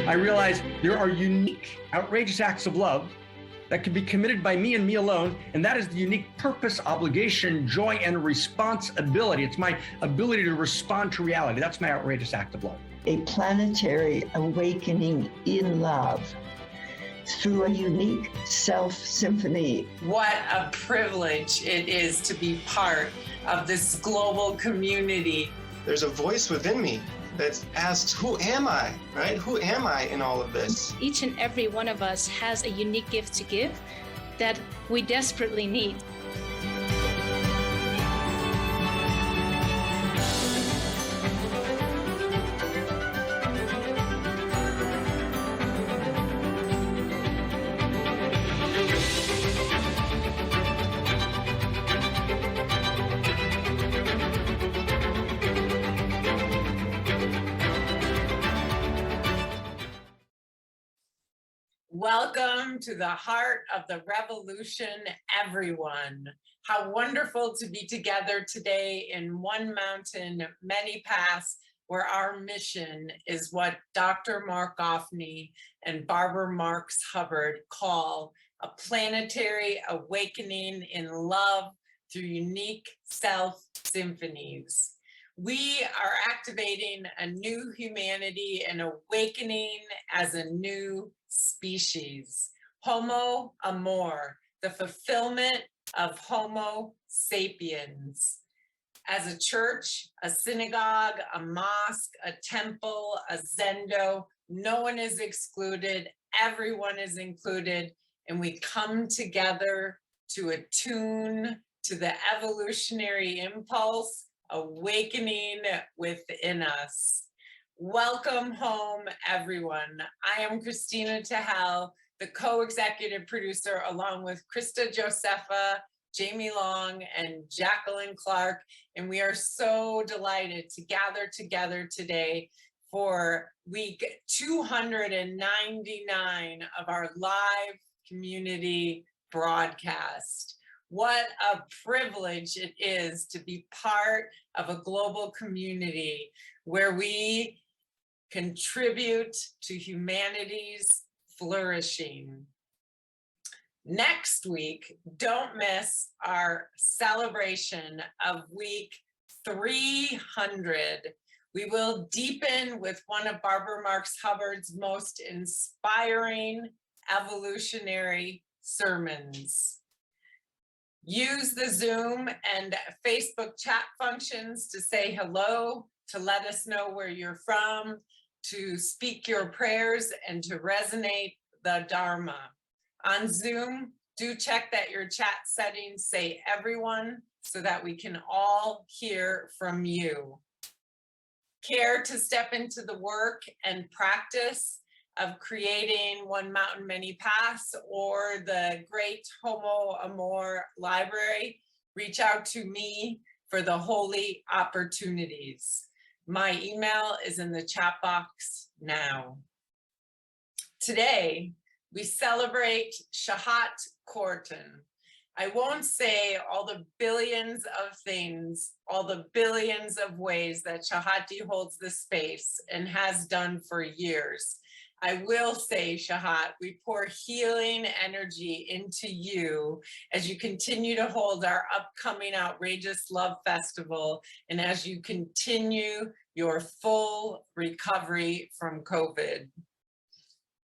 I realized there are unique, outrageous acts of love that can be committed by me and me alone, and that is the unique purpose, obligation, joy, and responsibility. It's my ability to respond to reality. That's my outrageous act of love. A planetary awakening in love through a unique self-symphony. What a privilege it is to be part of this global community. There's a voice within me that asks, who am I, right? Who am I in all of this? Each and every one of us has a unique gift to give that we desperately need. Welcome to the heart of the revolution, everyone. How wonderful to be together today in one mountain, many paths, where our mission is what Dr. Mark Goffney and Barbara Marx Hubbard call a planetary awakening in love through unique self-symphonies. We are activating a new humanity and awakening as a new species. Homo Amor, the fulfillment of Homo sapiens. As a church, a synagogue, a mosque, a temple, a zendo, no one is excluded, everyone is included, and we come together to attune to the evolutionary impulse awakening within us. Welcome home, everyone. I am Christina Tahel, the co-executive producer, along with Krista Josepha, Jamie Long, and Jacqueline Clark, and we are so delighted to gather together today for week 299 of our live community broadcast. What a privilege it is to be part of a global community where we contribute to humanity's flourishing. Next week, don't miss our celebration of week 300. We will deepen with one of Barbara Marx Hubbard's most inspiring evolutionary sermons. Use the Zoom and Facebook chat functions to say hello, to let us know where you're from, to speak your prayers, and to resonate the Dharma. On Zoom, do check that your chat settings say everyone so that we can all hear from you. Care to step into the work and practice of creating One Mountain, Many Paths or the great Homo Amor Library, reach out to me for the holy opportunities. My email is in the chat box now. Today, we celebrate Shahat Kortan. I won't say all the billions of things, all the billions of ways that Shahati holds the space and has done for years. I will say, Shahat, we pour healing energy into you as you continue to hold our upcoming Outrageous Love Festival and as you continue your full recovery from COVID.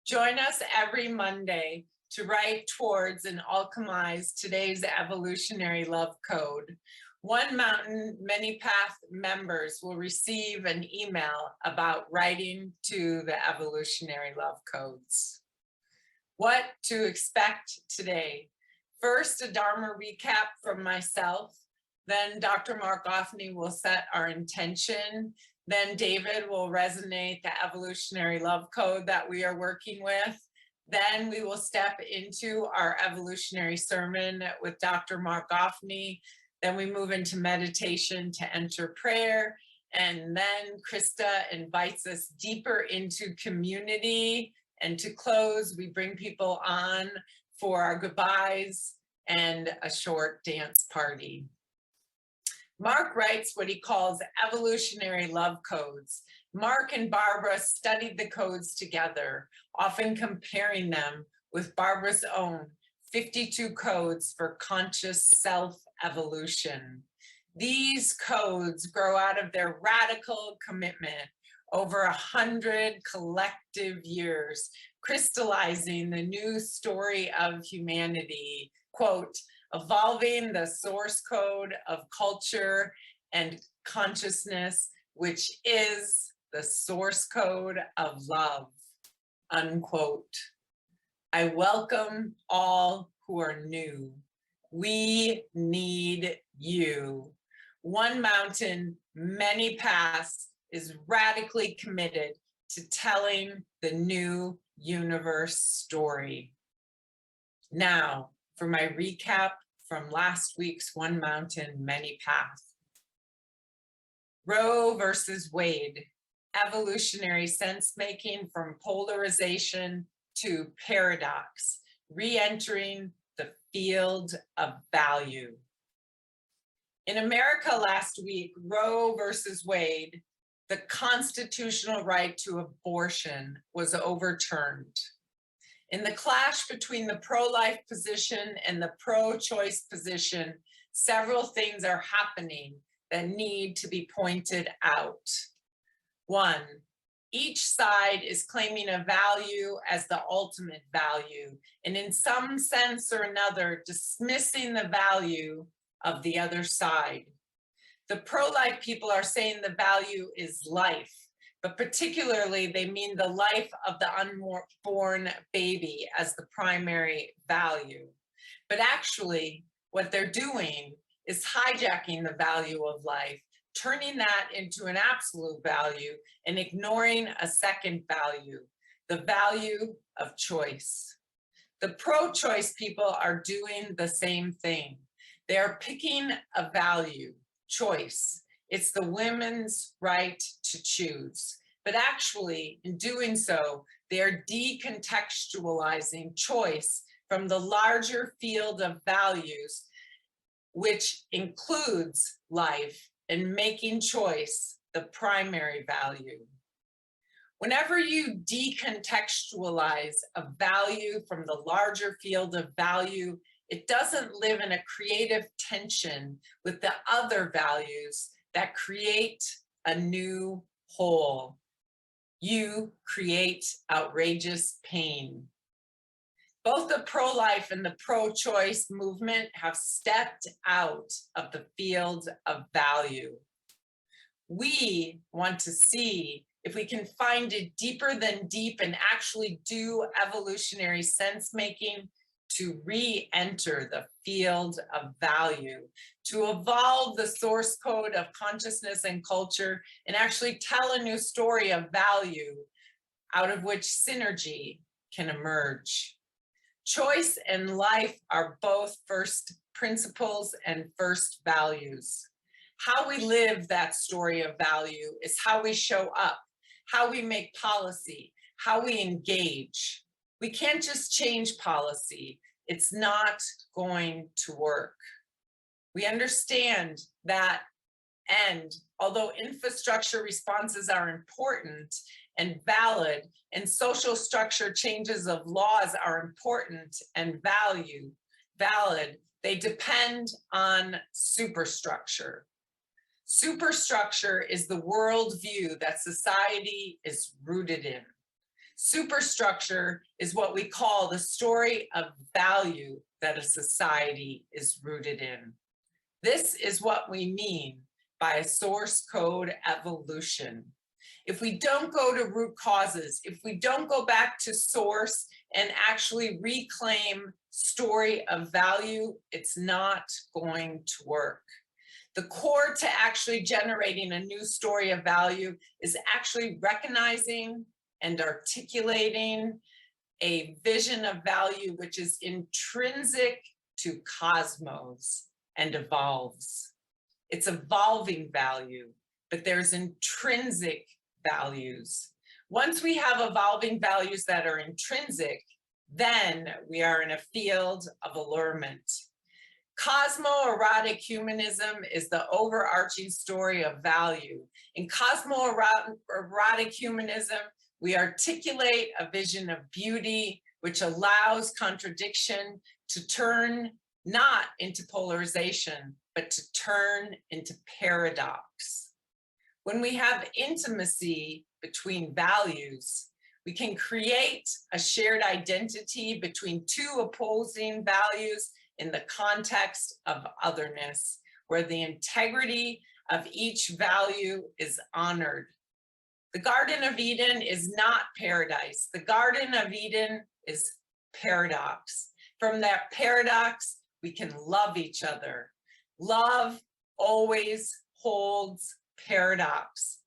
Join us every Monday to write towards and alchemize today's evolutionary love code. One Mountain, Many Path members will receive an email about writing to the evolutionary love codes. What to expect today? First, a Dharma recap from myself. Then Dr. Mark Goffney will set our intention. Then David will resonate the evolutionary love code that we are working with. Then we will step into our evolutionary sermon with Dr. Mark Goffney. Then we move into meditation to enter prayer. And then Krista invites us deeper into community. And to close, we bring people on for our goodbyes and a short dance party. Mark writes what he calls evolutionary love codes. Mark and Barbara studied the codes together, often comparing them with Barbara's own 52 codes for conscious self-evolution. These codes grow out of their radical commitment over 100 collective years, crystallizing the new story of humanity, quote, evolving the source code of culture and consciousness, which is the source code of love, unquote. I welcome all who are new. We need you. One Mountain, Many Paths is radically committed to telling the new universe story. Now, for my recap from last week's One Mountain, Many Paths. Roe versus Wade, evolutionary sense-making from polarization to paradox, re-entering the field of value. In America last week, Roe versus Wade, the constitutional right to abortion was overturned. In the clash between the pro-life position and the pro-choice position, several things are happening that need to be pointed out. One, each side is claiming a value as the ultimate value, and in some sense or another, dismissing the value of the other side. The pro-life people are saying the value is life, but particularly they mean the life of the unborn baby as the primary value. But actually, what they're doing is hijacking the value of life, turning that into an absolute value and ignoring a second value, the value of choice. The pro-choice people are doing the same thing. They are picking a value, choice. It's the women's right to choose. But actually, in doing so, they are decontextualizing choice from the larger field of values, which includes life, and making choice the primary value. Whenever you decontextualize a value from the larger field of value, it doesn't live in a creative tension with the other values that create a new whole. You create outrageous pain. Both the pro-life and the pro-choice movement have stepped out of the field of value. We want to see if we can find it deeper than deep and actually do evolutionary sense-making to re-enter the field of value, to evolve the source code of consciousness and culture, and actually tell a new story of value out of which synergy can emerge. Choice and life are both first principles and first values. How we live that story of value is how we show up, how we make policy, how we engage. We can't just change policy. It's not going to work. We understand that, and although infrastructure responses are important and valid, and social structure changes of laws are important and valid, they depend on superstructure. Superstructure is the worldview that society is rooted in. Superstructure is what we call the story of value that a society is rooted in. This is what we mean by a source code evolution. If we don't go to root causes, if we don't go back to source and actually reclaim story of value, it's not going to work. The core to actually generating a new story of value is actually recognizing and articulating a vision of value which is intrinsic to cosmos and evolves. It's evolving value, but there's intrinsic values. Once we have evolving values that are intrinsic, then we are in a field of allurement. Cosmoerotic humanism is the overarching story of value. In cosmoerotic humanism, we articulate a vision of beauty which allows contradiction to turn not into polarization, but to turn into paradox. When we have intimacy between values, we can create a shared identity between two opposing values in the context of otherness, where the integrity of each value is honored. The Garden of Eden is not paradise. The Garden of Eden is paradox. From that paradox, we can love each other. Love always holds paradox.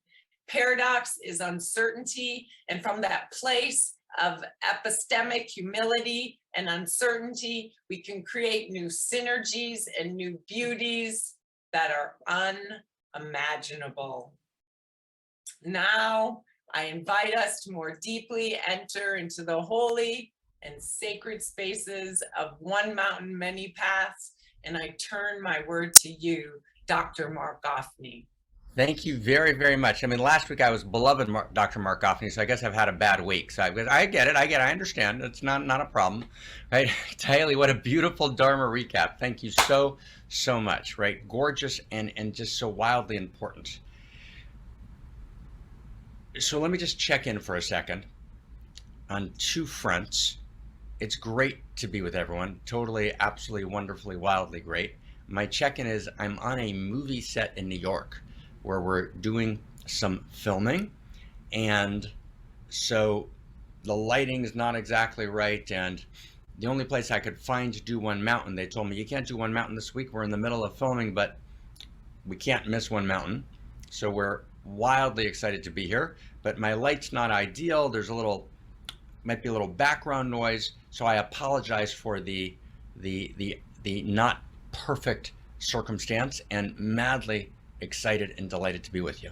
Paradox is uncertainty, and from that place of epistemic humility and uncertainty, we can create new synergies and new beauties that are unimaginable. Now, I invite us to more deeply enter into the holy and sacred spaces of One Mountain, Many Paths, and I turn my word to you, Dr. Mark Goffney. Thank you very, very much. I mean, last week I was beloved Dr. Mark Goffney, so I guess I've had a bad week. So I get it, I understand. It's not a problem, right? Haley, what a beautiful Dharma recap. Thank you so much, right? Gorgeous and just so wildly important. So let me just check in for a second on two fronts. It's great to be with everyone. Totally, absolutely, wonderfully, wildly great. My check-in is I'm on a movie set in New York where we're doing some filming, and so the lighting's not exactly right, and the only place I could find to do One Mountain, they told me you can't do One Mountain this week, we're in the middle of filming, but we can't miss One Mountain. So we're wildly excited to be here, but my light's not ideal. There's might be a little background noise, so I apologize for the not perfect circumstance, and madly excited and delighted to be with you.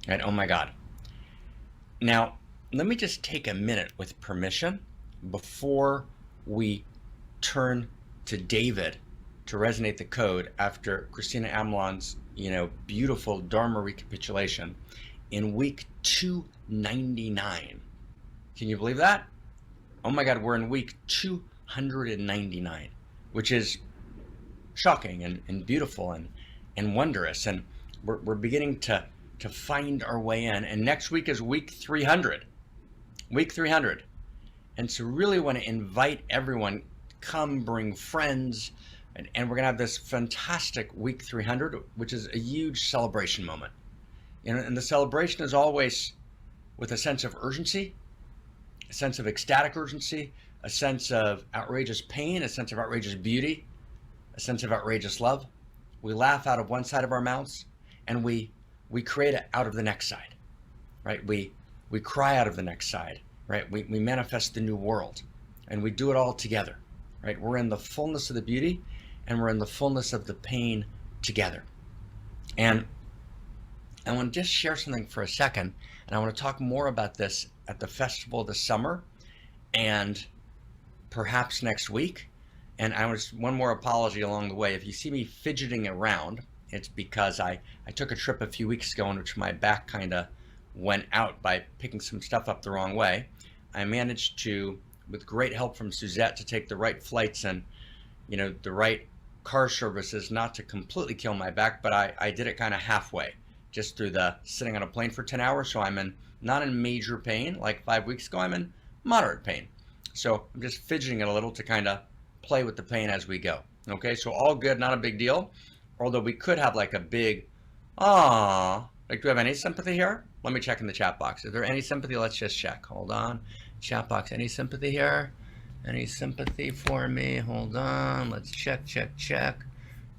And oh my God. Now, let me just take a minute with permission before we turn to David to resonate the code after Christina Amlon's, beautiful Dharma recapitulation in week 299. Can you believe that? Oh my God, we're in week 299, which is shocking and beautiful and wondrous. And we're beginning to find our way in. And next week is week 300. Week 300. And so really want to invite everyone, come bring friends, and we're going to have this fantastic week 300, which is a huge celebration moment. And the celebration is always with a sense of urgency, a sense of ecstatic urgency, a sense of outrageous pain, a sense of outrageous beauty, a sense of outrageous love. We laugh out of one side of our mouths, and we create it out of the next side, right? We cry out of the next side, right? We manifest the new world, and we do it all together, right? We're in the fullness of the beauty, and we're in the fullness of the pain together. And I want to just share something for a second, and I want to talk more about this at the festival this summer and perhaps next week. And I was one more apology along the way. If you see me fidgeting around, it's because I took a trip a few weeks ago in which my back kind of went out by picking some stuff up the wrong way. I managed to, with great help from Suzette, to take the right flights and the right car services, not to completely kill my back, but I did it kind of halfway, just through the sitting on a plane for 10 hours. So I'm not in major pain like 5 weeks ago, I'm in moderate pain. So I'm just fidgeting it a little to kind of play with the pain as we go. Okay, so all good, not a big deal. Although we could have like a big, do we have any sympathy here? Let me check in the chat box. Is there any sympathy? Let's just check. Hold on. Chat box, any sympathy here? Any sympathy for me? Hold on. Let's check. Check.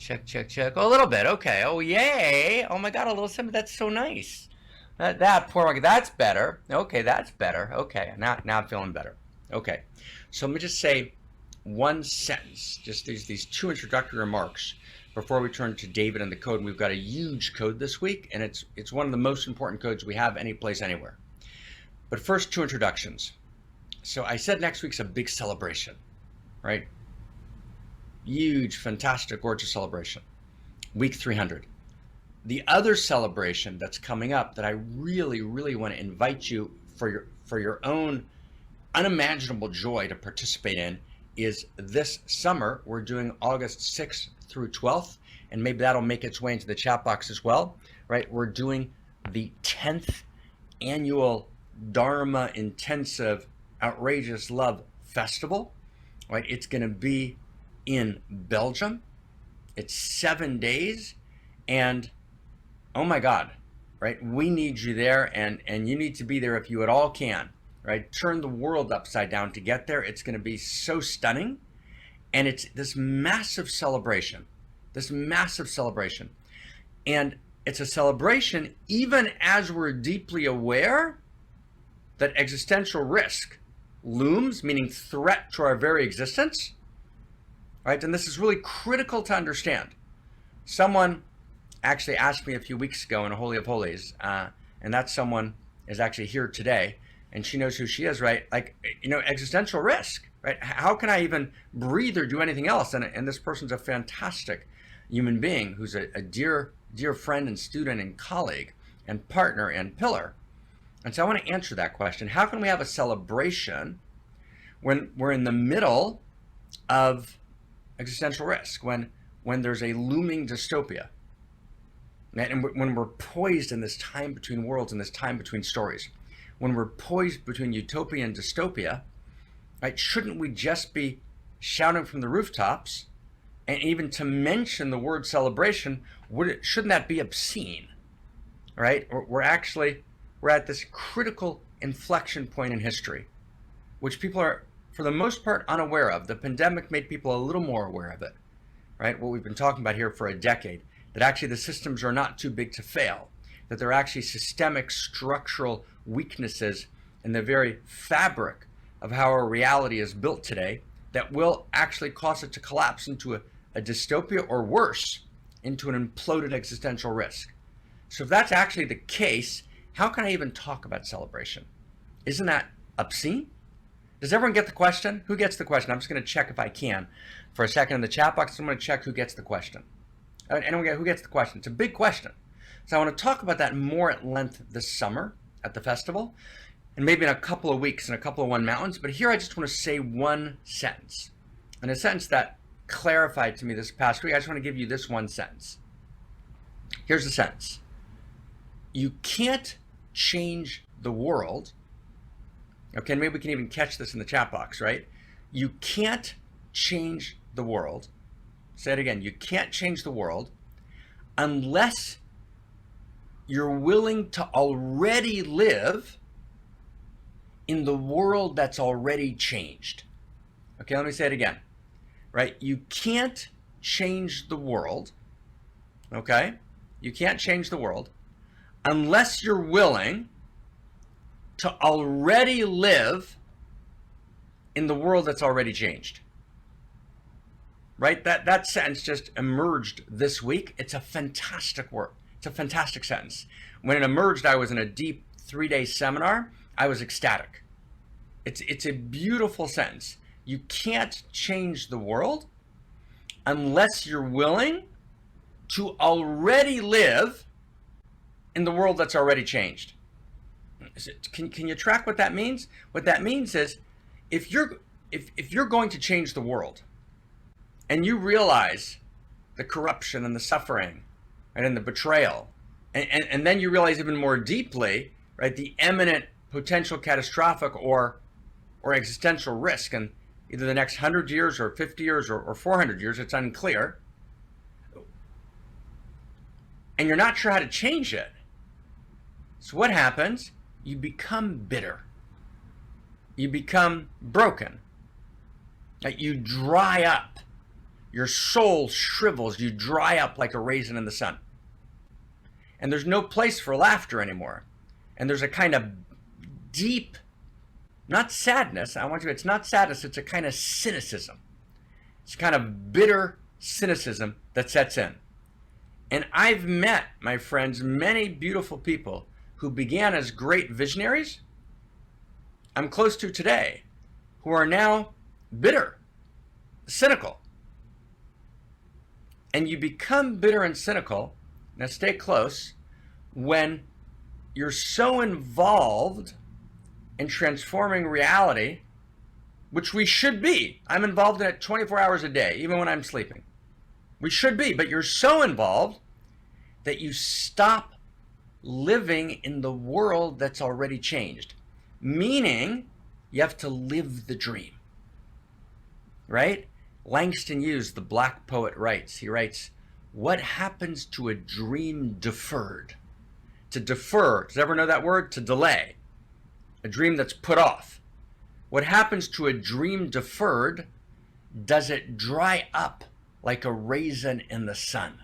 Oh, a little bit. Okay. Oh, yay. Oh my God, a little sympathy. That's so nice. That poor one. That's better. Okay, that's better. Okay, now I'm feeling better. Okay. So let me just say one sentence, just these two introductory remarks before we turn to David and the code. And we've got a huge code this week, and it's one of the most important codes we have any place, anywhere. But first, two introductions. So I said next week's a big celebration, right? huge, fantastic, gorgeous celebration. Week 300. The other celebration that's coming up that I really, really want to invite you for your own unimaginable joy to participate in is this summer. We're doing August 6th through 12th, and maybe that'll make its way into the chat box as well, right? We're doing the 10th annual Dharma Intensive Outrageous Love Festival, right? It's going to be in Belgium. It's 7 days, and oh my God, right? We need you there, and you need to be there if you at all can, right? Turn the world upside down to get there. It's going to be so stunning, and it's this massive celebration, and it's a celebration even as we're deeply aware that existential risk looms, meaning threat to our very existence, right? And this is really critical to understand. Someone actually asked me a few weeks ago in a Holy of Holies, and that someone is actually here today, and she knows who she is, right? Like, existential risk, right? How can I even breathe or do anything else? And this person's a fantastic human being who's a dear friend and student and colleague and partner and pillar. And so I want to answer that question. How can we have a celebration when we're in the middle of existential risk, when there's a looming dystopia, and when we're poised in this time between worlds and this time between stories, when we're poised between utopia and dystopia, right? Shouldn't we just be shouting from the rooftops? And even to mention the word celebration, shouldn't that be obscene, right? We're at this critical inflection point in history, which people are, for the most part, unaware of. The pandemic made people a little more aware of it, right? What we've been talking about here for a decade, that actually the systems are not too big to fail, that there are actually systemic structural weaknesses in the very fabric of how our reality is built today that will actually cause it to collapse into a dystopia, or worse, into an imploded existential risk. So if that's actually the case, how can I even talk about celebration? Isn't that obscene? Does everyone get the question? Who gets the question? I'm just going to check if I can for a second in the chat box. I'm going to check who gets the question. Anyone who gets the question? It's a big question. So I want to talk about that more at length this summer at the festival, and maybe in a couple of weeks in a couple of One Mountains. But here I just want to say one sentence, and a sentence that clarified to me this past week. I just want to give you this one sentence. Here's the sentence. You can't change the world. Okay, maybe we can even catch this in the chat box, right? You can't change the world. Say it again. You can't change the world unless you're willing to already live in the world that's already changed. Okay, let me say it again, right? You can't change the world, okay? You can't change the world unless you're willing to already live in the world that's already changed. Right? That sentence just emerged this week. It's a fantastic word. It's a fantastic sentence. When it emerged, I was in a deep 3-day seminar. I was ecstatic. It's a beautiful sentence. You can't change the world unless you're willing to already live in the world that's already changed. Can you track what that means? What that means is if you're going to change the world, and you realize the corruption and the suffering, right, and the betrayal, and then you realize even more deeply, right, the imminent potential catastrophic or existential risk in either the next 100 years or 50 years or 400 years, it's unclear, and you're not sure how to change it. So what happens? You become bitter. You become broken. You dry up. Your soul shrivels, you dry up like a raisin in the sun. And there's no place for laughter anymore. And there's a kind of deep, not sadness, it's not sadness, it's a kind of cynicism. It's a kind of bitter cynicism that sets in. And I've met, my friends, many beautiful people who began as great visionaries, I'm close to today, who are now bitter, cynical. And you become bitter and cynical, now stay close, when you're so involved in transforming reality, which we should be. I'm involved in it 24 hours a day, even when I'm sleeping. We should be, but you're so involved that you stop living in the world that's already changed. Meaning, you have to live the dream, right? Langston Hughes, the black poet, writes, what happens to a dream deferred? To defer, does everyone know that word? To delay. A dream that's put off. What happens to a dream deferred? Does it dry up like a raisin in the sun?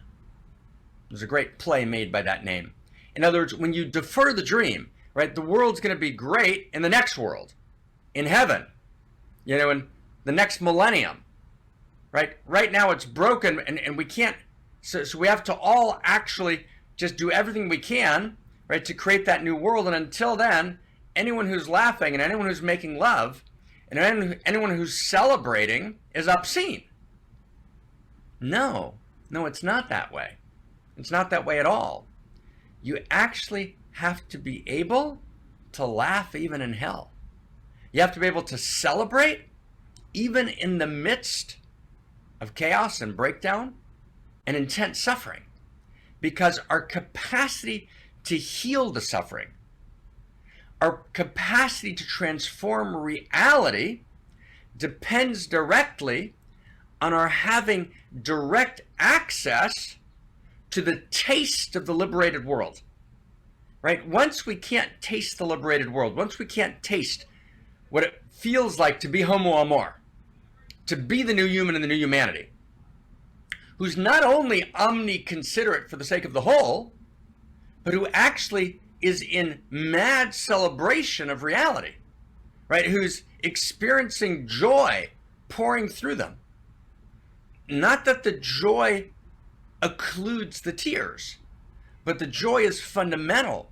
There's a great play made by that name. In other words, when you defer the dream, right, the world's going to be great in the next world, in heaven, in the next millennium, right? Right now it's broken and we can't, so we have to all actually just do everything we can, right, to create that new world. And until then, anyone who's laughing and anyone who's making love and anyone who's celebrating is obscene. No, it's not that way. It's not that way at all. You actually have to be able to laugh even in hell. You have to be able to celebrate even in the midst of chaos and breakdown and intense suffering. Because our capacity to heal the suffering, our capacity to transform reality depends directly on our having direct access to the taste of the liberated world, right? Once we can't taste the liberated world, once we can't taste what it feels like to be homo amor, to be the new human in the new humanity, who's not only omni-considerate for the sake of the whole, but who actually is in mad celebration of reality, right? Who's experiencing joy pouring through them. Not that the joy occludes the tears, but the joy is fundamental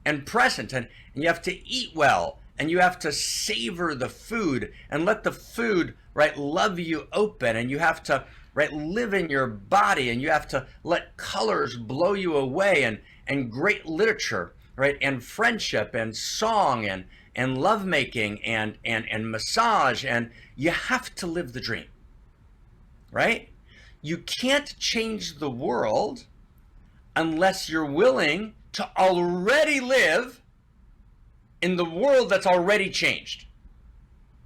and present, and you have to eat well, and you have to savor the food and let the food, right, love you open, and you have to, right, live in your body, and you have to let colors blow you away, and great literature, right, and friendship and song and lovemaking and massage, and you have to live the dream, right? You can't change the world unless you're willing to already live in the world that's already changed,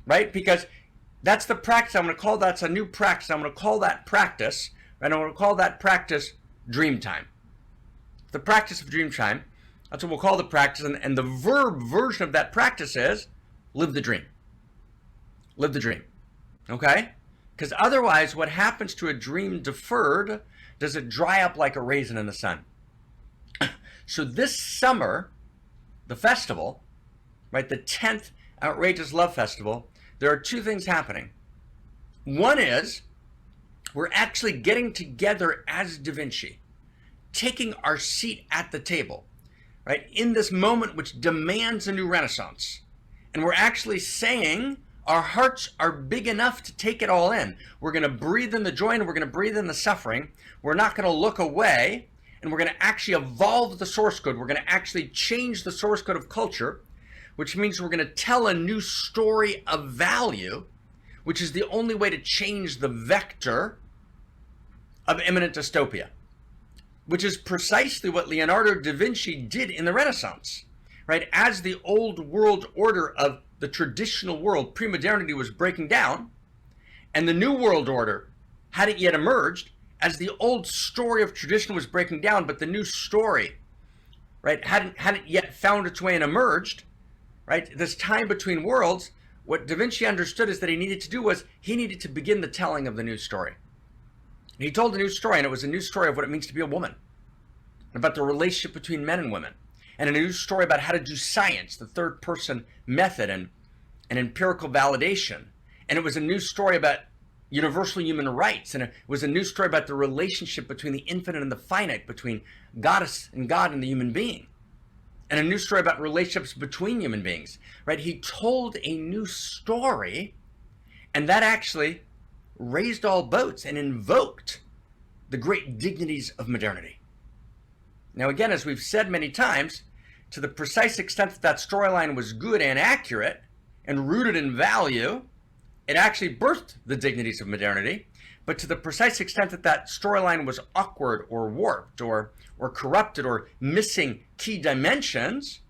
right? Because that's the practice. I'm going to call that's a new practice. I'm going to call that practice, and I'm going to call that practice dream time. The practice of dream time, that's what we'll call the practice, and the verb version of that practice is live the dream. Live the dream, okay? Because otherwise, what happens to a dream deferred? Does it dry up like a raisin in the sun? So this summer, the festival, right, the 10th Outrageous Love Festival, there are two things happening. One is we're actually getting together as Da Vinci, taking our seat at the table, right, in this moment which demands a new renaissance. And we're actually saying our hearts are big enough to take it all in. We're going to breathe in the joy and we're going to breathe in the suffering. We're not going to look away, and we're going to actually evolve the source code. We're going to actually change the source code of culture, which means we're going to tell a new story of value, which is the only way to change the vector of imminent dystopia, which is precisely what Leonardo da Vinci did in the Renaissance, right? As the old world order of the traditional world, pre-modernity, was breaking down, and the new world order hadn't yet emerged, as the old story of tradition was breaking down, but the new story, right, hadn't yet found its way and emerged, right? This time between worlds, what Da Vinci understood is that he needed to begin the telling of the new story. And he told a new story, and it was a new story of what it means to be a woman, about the relationship between men and women, and a new story about how to do science, the third person method and empirical validation. And it was a new story about universal human rights, and it was a new story about the relationship between the infinite and the finite, between goddess and God and the human being, and a new story about relationships between human beings, right? He told a new story, and that actually raised all boats and invoked the great dignities of modernity. Now, again, as we've said many times, to the precise extent that that storyline was good and accurate and rooted in value, it actually birthed the dignities of modernity. But to the precise extent that that storyline was awkward or warped or corrupted or missing key dimensions,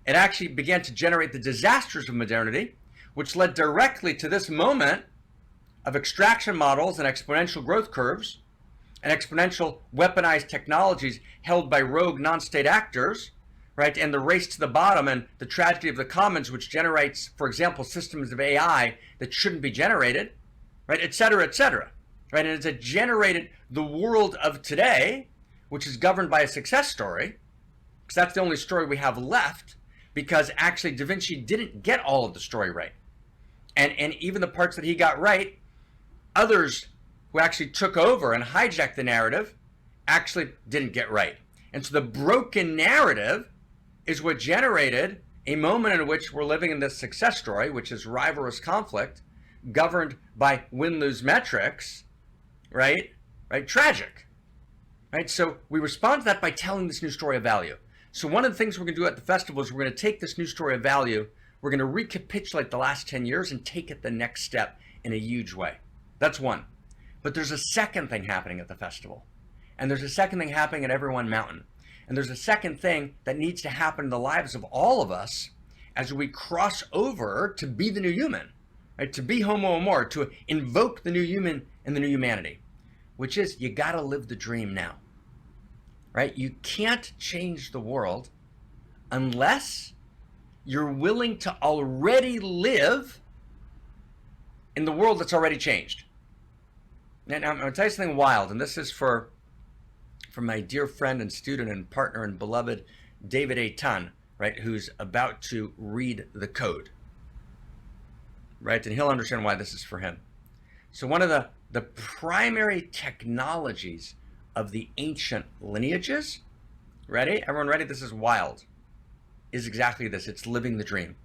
it actually began to generate the disasters of modernity, which led directly to this moment of extraction models and exponential growth curves and exponential weaponized technologies held by rogue non-state actors, right? And the race to the bottom and the tragedy of the commons, which generates, for example, systems of AI that shouldn't be generated, right? Et cetera, right? And it's generated the world of today, which is governed by a success story, because that's the only story we have left, because actually Da Vinci didn't get all of the story right. And even the parts that he got right, others who actually took over and hijacked the narrative actually didn't get right. And so the broken narrative is what generated a moment in which we're living in this success story, which is rivalrous conflict, governed by win-lose metrics, right? Tragic, right? So we respond to that by telling this new story of value. So one of the things we're going to do at the festival is we're going to take this new story of value, we're going to recapitulate the last 10 years and take it the next step in a huge way. That's one. But there's a second thing happening at the festival. And there's a second thing happening at Everyone Mountain. And there's a second thing that needs to happen in the lives of all of us as we cross over to be the new human, right? To be homo amor, to invoke the new human and the new humanity, which is you got to live the dream now, right? You can't change the world unless you're willing to already live in the world that's already changed. Now, I'm going to tell you something wild, and this is for my dear friend and student and partner and beloved David A. Tunn, right, who's about to read the code, right? And he'll understand why this is for him. So one of the primary technologies of the ancient lineages, ready? Everyone ready? This is wild, is exactly this. It's living the dream.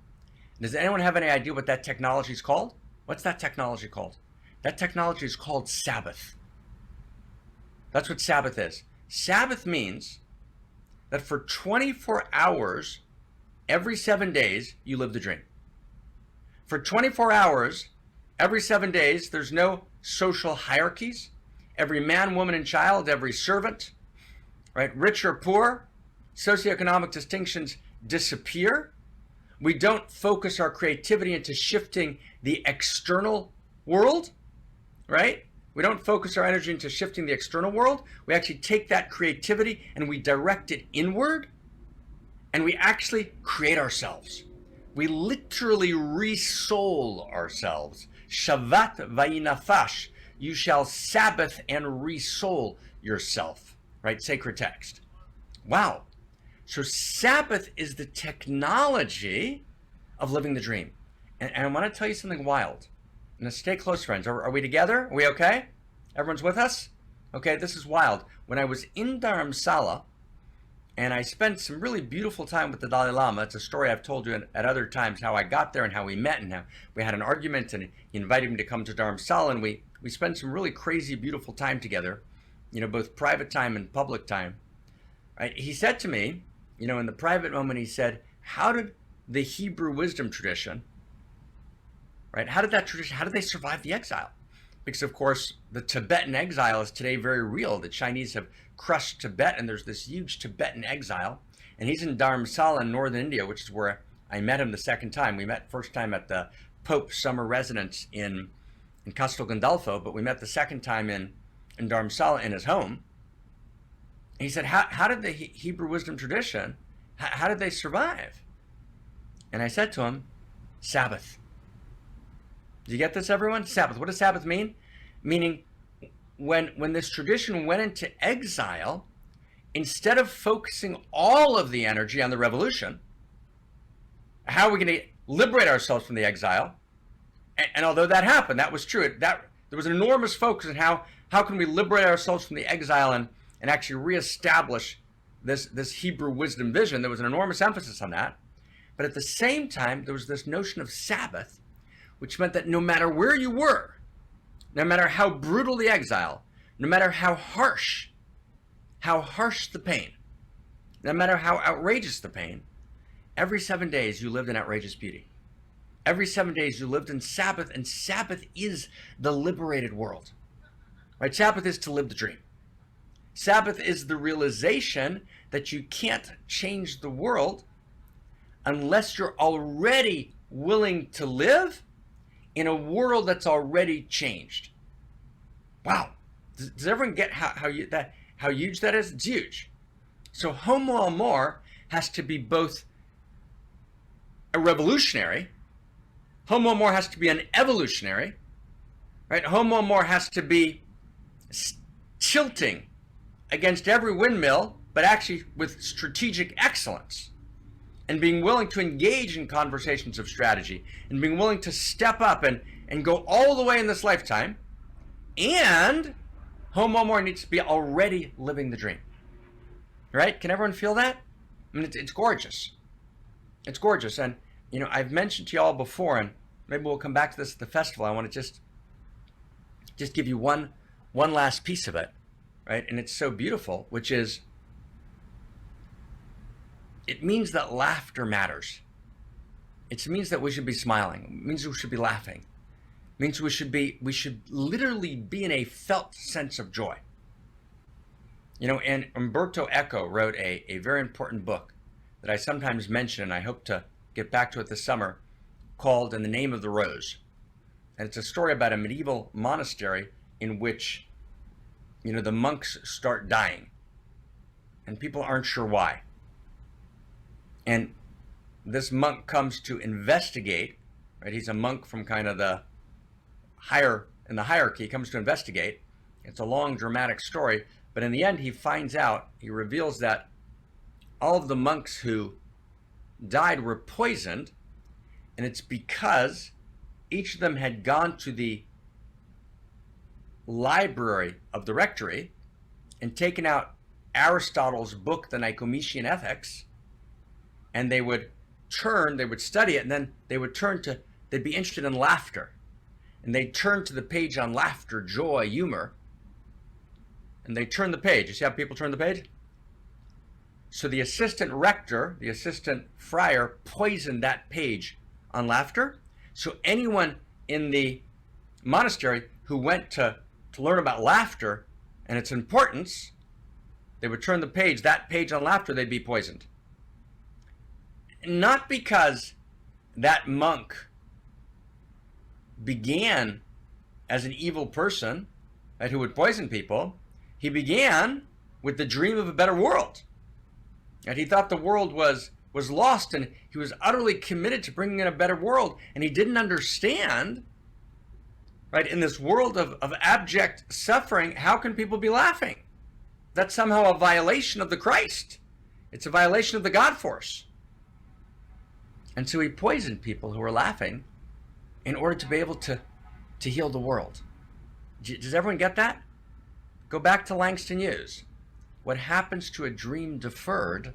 Does anyone have any idea what that technology is called? What's that technology called? That technology is called Sabbath. That's what Sabbath is. Sabbath means that for 24 hours, every 7 days, you live the dream. For 24 hours, every 7 days, there's no social hierarchies. Every man, woman, and child, every servant, right, rich or poor, socioeconomic distinctions disappear. We don't focus our creativity into shifting the external world, right? We don't focus our energy into shifting the external world. We actually take that creativity and we direct it inward, and we actually create ourselves. We literally re-soul ourselves. Shavat vayinafash. You shall Sabbath and re-soul yourself, right? Sacred text. Wow. So Sabbath is the technology of living the dream. And I want to tell you something wild. Now stay close, friends. Are we together? Are we okay? Everyone's with us? Okay, this is wild. When I was in Dharamsala, and I spent some really beautiful time with the Dalai Lama. It's a story I've told you at other times, how I got there and how we met and how we had an argument, and he invited me to come to Dharamsala, and we spent some really crazy, beautiful time together, you know, both private time and public time. Right? He said to me, you know, in the private moment, he said, how did the Hebrew wisdom tradition, right? How did they survive the exile? Because of course, the Tibetan exile is today very real. The Chinese have crushed Tibet, and there's this huge Tibetan exile. And he's in Dharamsala in northern India, which is where I met him the second time. We met first time at the Pope's summer residence in Castel Gandolfo, but we met the second time in Dharamsala in his home. And he said, how did the Hebrew wisdom tradition, how did they survive? And I said to him, Sabbath. Do you get this, everyone? Sabbath. What does Sabbath mean? Meaning, when this tradition went into exile, instead of focusing all of the energy on the revolution, how are we going to liberate ourselves from the exile? And although that happened, that was true. There was an enormous focus on how can we liberate ourselves from the exile and actually reestablish this Hebrew wisdom vision. There was an enormous emphasis on that. But at the same time, there was this notion of Sabbath, which meant that no matter where you were, no matter how brutal the exile, no matter how harsh the pain, no matter how outrageous the pain, every 7 days you lived in outrageous beauty. Every 7 days you lived in Sabbath, and Sabbath is the liberated world. Right? Sabbath is to live the dream. Sabbath is the realization that you can't change the world unless you're already willing to live in a world that's already changed. Wow. Does everyone get how huge that is? It's huge. So Homo Amor has to be both a revolutionary. Homo Amor has to be an evolutionary. Right? Homo Amor has to be tilting against every windmill, but actually with strategic excellence, and being willing to engage in conversations of strategy, and being willing to step up and go all the way in this lifetime. And Homo Amor needs to be already living the dream. Right? Can everyone feel that? I mean, it's gorgeous. It's gorgeous. And, I've mentioned to y'all before, and maybe we'll come back to this at the festival. I want to just give you one last piece of it, right? And it's so beautiful, which is, it means that laughter matters. It means that we should be smiling. It means we should be laughing. It means we should literally be in a felt sense of joy. And Umberto Eco wrote a very important book that I sometimes mention, and I hope to get back to it this summer, called In the Name of the Rose. And it's a story about a medieval monastery in which, the monks start dying, and people aren't sure why. And this monk comes to investigate, right? He's a monk from kind of the hierarchy, comes to investigate. It's a long, dramatic story, but in the end, he reveals that all of the monks who died were poisoned, and it's because each of them had gone to the library of the rectory and taken out Aristotle's book, the Nicomachean Ethics, and they would study it, and then they'd be interested in laughter. And they'd turn to the page on laughter, joy, humor, and they turn the page. You see how people turn the page? So the assistant rector, the assistant friar, poisoned that page on laughter. So anyone in the monastery who went to learn about laughter and its importance, they would turn the page, that page on laughter, they'd be poisoned. Not because that monk began as an evil person, right, who would poison people. He began with the dream of a better world. And he thought the world was lost, and he was utterly committed to bringing in a better world. And he didn't understand, right, in this world of abject suffering, how can people be laughing? That's somehow a violation of the Christ. It's a violation of the God force. And so he poisoned people who were laughing in order to be able to heal the world. Does everyone get that? Go back to Langston Hughes. What happens to a dream deferred?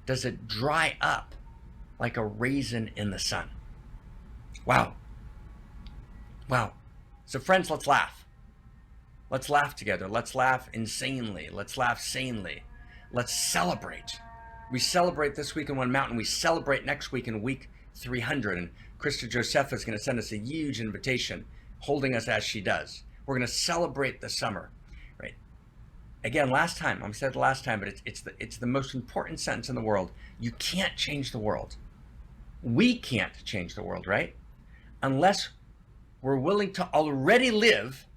Does it dry up like a raisin in the sun? Wow. Wow. So friends, let's laugh. Let's laugh together. Let's laugh insanely. Let's laugh sanely. Let's celebrate. We celebrate this week in One Mountain. We celebrate next week in week 300. And Krista Josepha is going to send us a huge invitation, holding us as she does. We're going to celebrate the summer, right? Again, I said it last time, but it's the most important sentence in the world. You can't change the world. We can't change the world, right? Unless we're willing to already live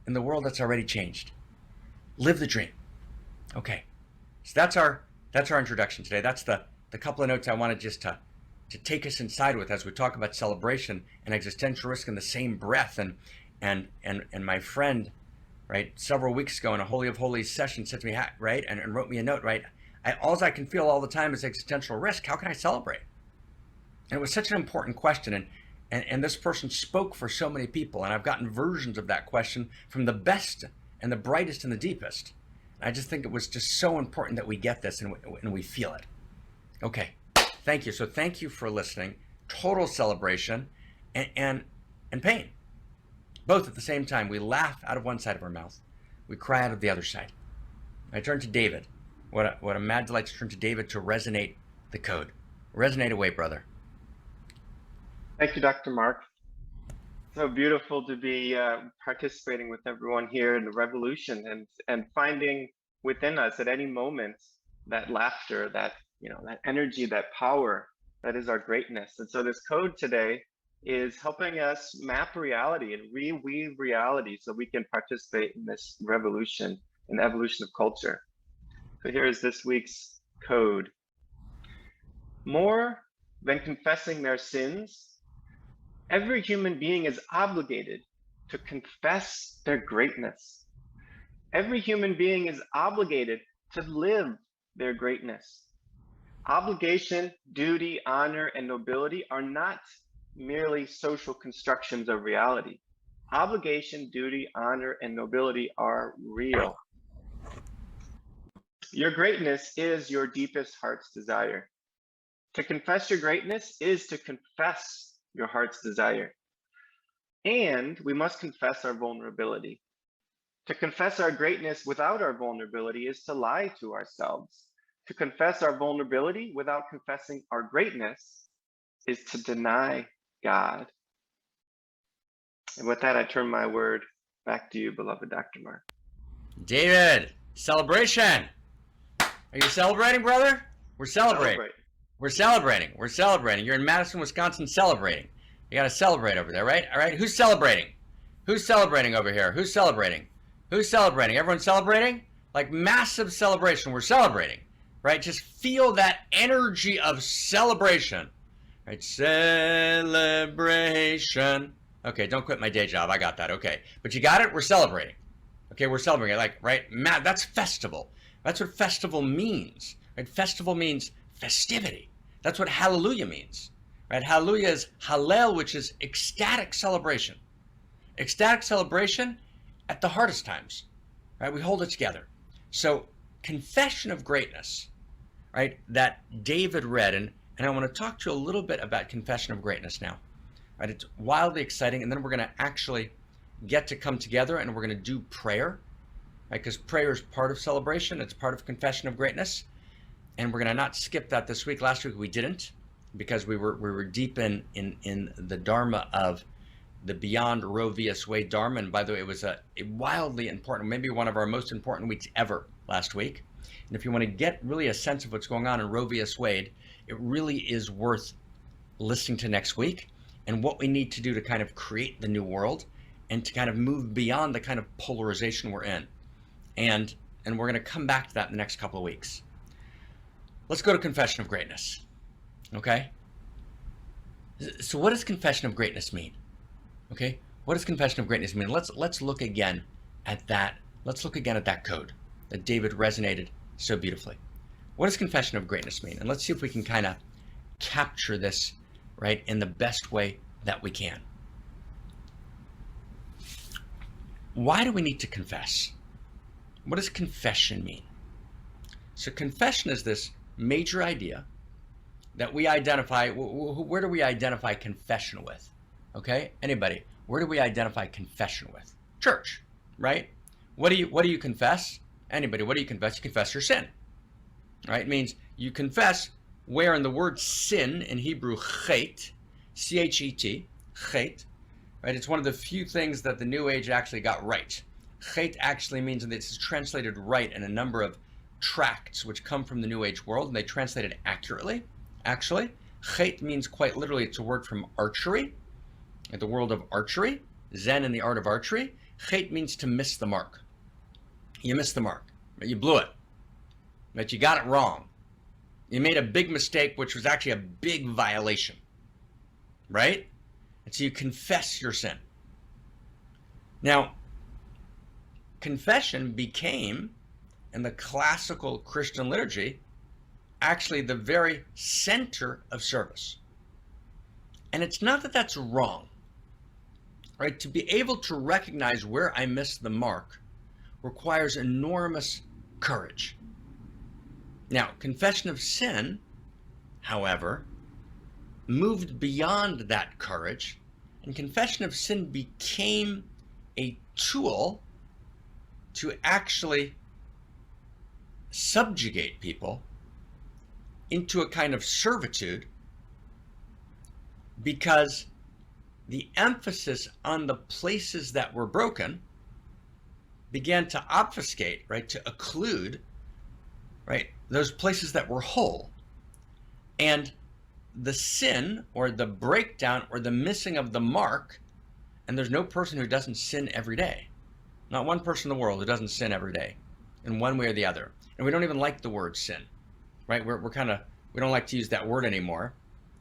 in the world that's already changed. Live the dream. Okay, so that's our introduction today. That's the couple of notes I wanted just to take us inside with as we talk about celebration and existential risk in the same breath. And my friend, right, several weeks ago in a Holy of Holies session said to me, right, and wrote me a note, right, all I can feel all the time is existential risk. How can I celebrate? And it was such an important question. And this person spoke for so many people. And I've gotten versions of that question from the best and the brightest and the deepest. I just think it was just so important that we get this and we feel it. Okay, thank you. So thank you for listening. Total celebration and pain. Both at the same time. We laugh out of one side of our mouth. We cry out of the other side. I turn to David. What a mad delight to turn to David to resonate the code. Resonate away, brother. Thank you, Dr. Mark. So beautiful to be participating with everyone here in the revolution and finding within us at any moment that laughter, that that energy, that power that is our greatness. And so this code today is helping us map reality and reweave reality so we can participate in this revolution and evolution of culture. So here is this week's code. More than confessing their sins, every human being is obligated to confess their greatness. Every human being is obligated to live their greatness. Obligation, duty, honor, and nobility are not merely social constructions of reality. Obligation, duty, honor, and nobility are real. Your greatness is your deepest heart's desire. To confess your greatness is to confess your heart's desire. And we must confess our vulnerability. To confess our greatness without our vulnerability is to lie to ourselves. To confess our vulnerability without confessing our greatness is to deny God. And with that, I turn my word back to you, beloved Dr. Mark. David, celebration. Are you celebrating, brother? We're celebrating. We're celebrating. We're celebrating. You're in Madison, Wisconsin celebrating. You got to celebrate over there, right? All right. Who's celebrating? Who's celebrating over here? Who's celebrating? Who's celebrating? Everyone celebrating? Like massive celebration. We're celebrating, right? Just feel that energy of celebration, right? Celebration. Okay. Don't quit my day job. I got that. Okay. But you got it? We're celebrating. Okay. We're celebrating. Like, right? That's festival. That's what festival means, right? Festival means festivity. That's what hallelujah means, right? Hallelujah is hallel, which is ecstatic celebration. Ecstatic celebration at the hardest times, right? We hold it together. So confession of greatness, right? That David read, and I want to talk to you a little bit about confession of greatness now, right? It's wildly exciting. And then we're going to actually get to come together and we're going to do prayer, right? Because prayer is part of celebration. It's part of confession of greatness. And we're going to not skip that this week. Last week we didn't, because we were deep in the Dharma of the Beyond Roe vs. Wade Dharma. And by the way, it was a wildly important, maybe one of our most important weeks ever last week. And if you want to get really a sense of what's going on in Roe vs. Wade, it really is worth listening to next week and what we need to do to kind of create the new world and to kind of move beyond the kind of polarization we're in. And we're going to come back to that in the next couple of weeks. Let's go to confession of greatness. Okay? So what does confession of greatness mean? Okay? What does confession of greatness mean? Let's look again at that. Let's look again at that code that David resonated so beautifully. What does confession of greatness mean? And let's see if we can kind of capture this, right, in the best way that we can. Why do we need to confess? What does confession mean? So confession is this major idea that we identify. Where do we identify confession with? Okay, anybody? Where do we identify confession with? Church, right? What do you confess? Anybody? What do you confess? You confess your sin, right? It means you confess where in the word sin in Hebrew, chet, C-H-E-T, chet, right? It's one of the few things that the New Age actually got right. Chet actually means, and it's translated right in a number of tracts which come from the New Age world, and they translate it accurately. Actually, chet means quite literally, it's a word from archery, in the world of archery, Zen and the art of archery. Chet means to miss the mark. You missed the mark, but you blew it, but you got it wrong. You made a big mistake, which was actually a big violation, right? And so you confess your sin. Now, confession became, in the classical Christian liturgy, actually the very center of service. And it's not that that's wrong, right? To be able to recognize where I missed the mark requires enormous courage. Now, confession of sin, however, moved beyond that courage, and confession of sin became a tool to actually subjugate people into a kind of servitude, because the emphasis on the places that were broken began to obfuscate, right, to occlude, right, those places that were whole. And the sin or the breakdown or the missing of the mark, and there's no person who doesn't sin every day. Not one person in the world who doesn't sin every day in one way or the other. And we don't even like the word sin, right? We don't like to use that word anymore.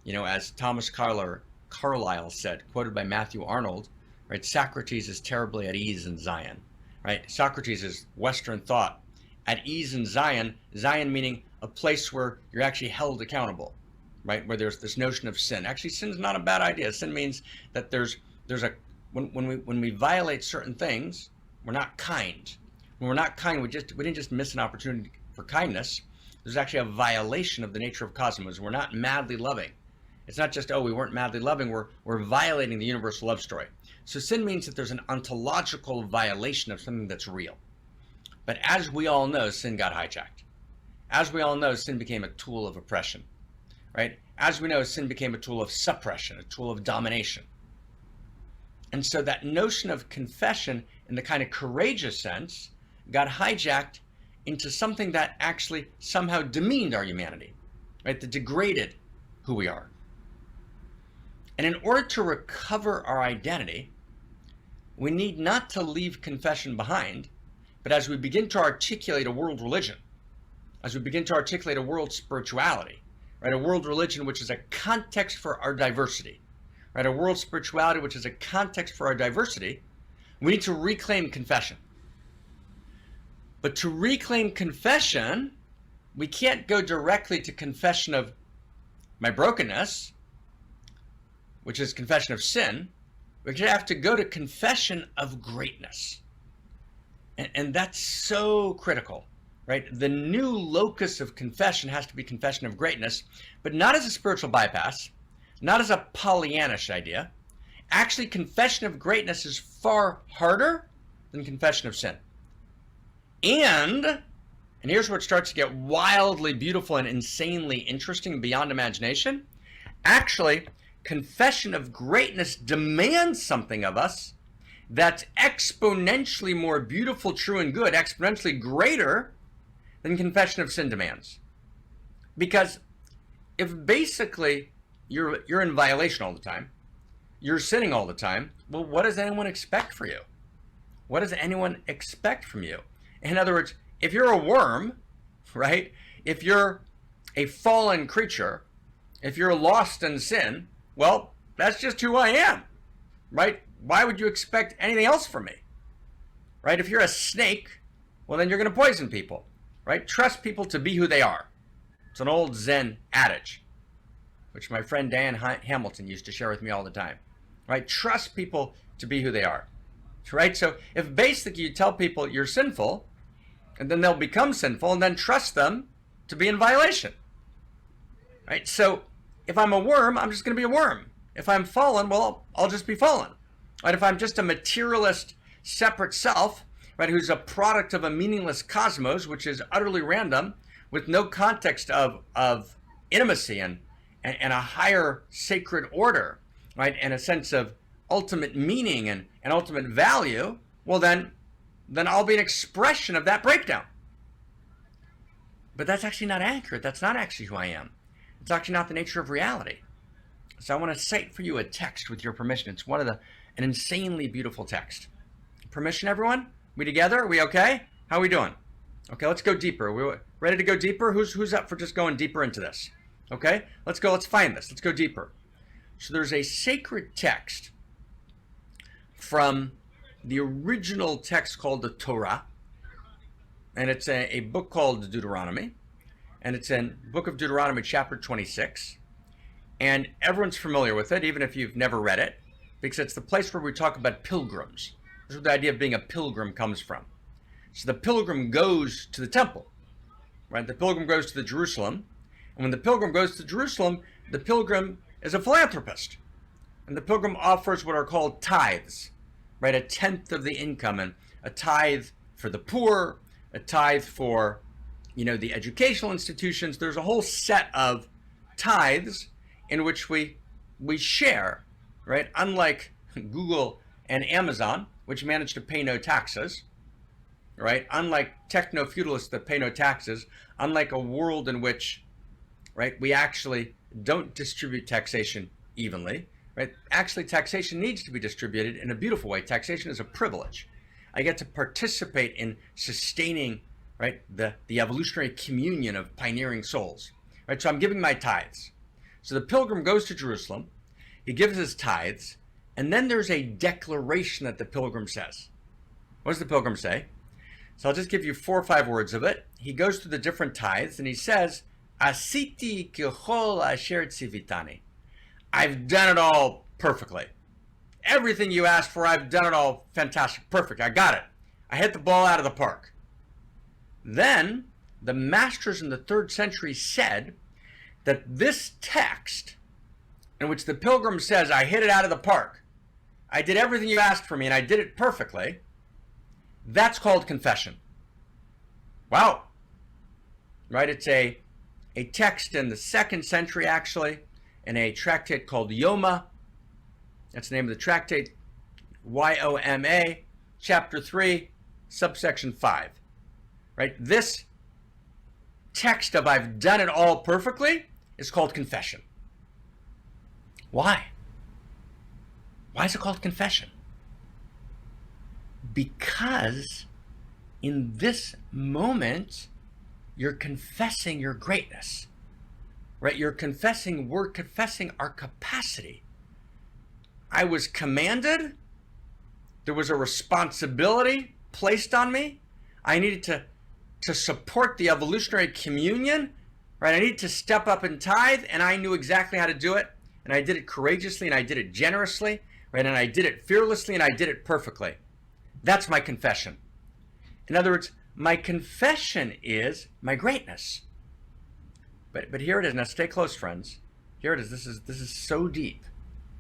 You know, as Thomas Carlyle said, quoted by Matthew Arnold, right? Socrates is terribly at ease in Zion, right? Socrates is Western thought. At ease in Zion, Zion meaning a place where you're actually held accountable, right? Where there's this notion of sin. Actually, sin is not a bad idea. Sin means that when we violate certain things, we're not kind. When we're not kind, we didn't just miss an opportunity for kindness. There's actually a violation of the nature of cosmos. We're not madly loving. It's not just, oh, we weren't madly loving, we're violating the universal love story. So sin means that there's an ontological violation of something that's real. But as we all know, sin got hijacked. As we all know, sin became a tool of oppression, right? As we know, sin became a tool of suppression, a tool of domination. And so that notion of confession in the kind of courageous sense got hijacked into something that actually somehow demeaned our humanity, right? That degraded who we are. And in order to recover our identity, we need not to leave confession behind, but as we begin to articulate a world religion, as we begin to articulate a world spirituality, right? A world religion which is a context for our diversity, right? A world spirituality which is a context for our diversity, we need to reclaim confession. But to reclaim confession, we can't go directly to confession of my brokenness, which is confession of sin. We have to go to confession of greatness. And that's so critical, right? The new locus of confession has to be confession of greatness, but not as a spiritual bypass, not as a Pollyannish idea. Actually, confession of greatness is far harder than confession of sin. And here's where it starts to get wildly beautiful and insanely interesting beyond imagination. Actually, confession of greatness demands something of us that's exponentially more beautiful, true, and good, exponentially greater than confession of sin demands. Because if basically you're in violation all the time, you're sinning all the time, well, what does anyone expect for you? What does anyone expect from you? In other words, if you're a worm, right? If you're a fallen creature, if you're lost in sin, well, that's just who I am, right? Why would you expect anything else from me, right? If you're a snake, well, then you're going to poison people, right? Trust people to be who they are. It's an old Zen adage, which my friend Dan Hamilton used to share with me all the time, right? Trust people to be who they are, right? So if basically you tell people you're sinful, and then they'll become sinful, and then trust them to be in violation, right? So if I'm a worm, I'm just going to be a worm. If I'm fallen, well, I'll just be fallen. Right? If I'm just a materialist, separate self, right, who's a product of a meaningless cosmos, which is utterly random, with no context of intimacy and a higher sacred order, right, and a sense of ultimate meaning and ultimate value, well, then I'll be an expression of that breakdown. But that's actually not accurate. That's not actually who I am. It's actually not the nature of reality. So I want to cite for you a text with your permission. It's an insanely beautiful text. Permission, everyone? We together? Are we okay? How are we doing? Okay, let's go deeper. We ready to go deeper? Who's up for just going deeper into this? Okay, let's go. Let's find this. Let's go deeper. So there's a sacred text from the original text called the Torah, and it's a book called Deuteronomy. And it's in Book of Deuteronomy, chapter 26. And everyone's familiar with it, even if you've never read it, because it's the place where we talk about pilgrims. This is where the idea of being a pilgrim comes from. So the pilgrim goes to the temple, right? The pilgrim goes to the Jerusalem. And when the pilgrim goes to Jerusalem, the pilgrim is a philanthropist. And the pilgrim offers what are called tithes. right? A tenth of the income, and a tithe for the poor, a tithe for, the educational institutions. There's a whole set of tithes in which we share, right? Unlike Google and Amazon, which manage to pay no taxes, right? Unlike techno-feudalists that pay no taxes, unlike a world in which, right, we actually don't distribute taxation evenly, right? Actually, taxation needs to be distributed in a beautiful way. Taxation is a privilege. I get to participate in sustaining, right, the evolutionary communion of pioneering souls, right? So I'm giving my tithes. So the pilgrim goes to Jerusalem, he gives his tithes, and then there's a declaration that the pilgrim says. What does the pilgrim say? So I'll just give you 4 or 5 words of it. He goes through the different tithes and he says, Asiti kechol asher tzivitani. I've done it all perfectly. Everything you asked for, I've done it all fantastic, perfect. I got it. I hit the ball out of the park. Then the masters in the 3rd century said that this text in which the pilgrim says, I hit it out of the park, I did everything you asked for me and I did it perfectly, that's called confession. Wow. Right? It's a text in the 2nd century, actually, in a tractate called Yoma. That's the name of the tractate, Yoma, chapter 3, subsection 5. Right? This text of I've done it all perfectly is called confession. Why? Why is it called confession? Because in this moment, you're confessing your greatness, right? We're confessing our capacity. I was commanded, there was a responsibility placed on me. I needed to support the evolutionary communion, right? I needed to step up and tithe, and I knew exactly how to do it. And I did it courageously, and I did it generously, right? And I did it fearlessly, and I did it perfectly. That's my confession. In other words, my confession is my greatness. But here it is. Now stay close, friends. Here it is. This is so deep.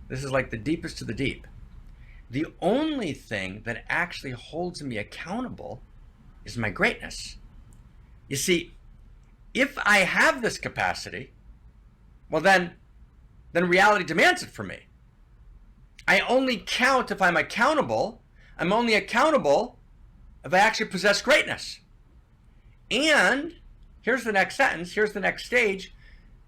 This is like the deepest of the deep. The only thing that actually holds me accountable is my greatness. You see, if I have this capacity, well then reality demands it from me. I only count if I'm accountable. I'm only accountable if I actually possess greatness. And here's the next sentence, here's the next stage.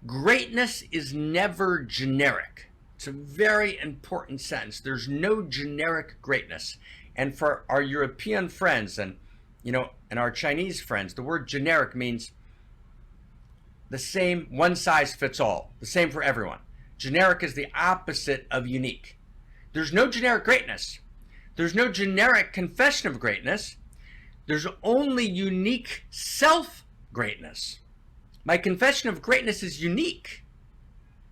Greatness is never generic. It's a very important sentence. There's no generic greatness. And for our European friends and our Chinese friends, the word generic means the same, one size fits all, the same for everyone. Generic is the opposite of unique. There's no generic greatness. There's no generic confession of greatness. There's only unique self-greatness. My confession of greatness is unique.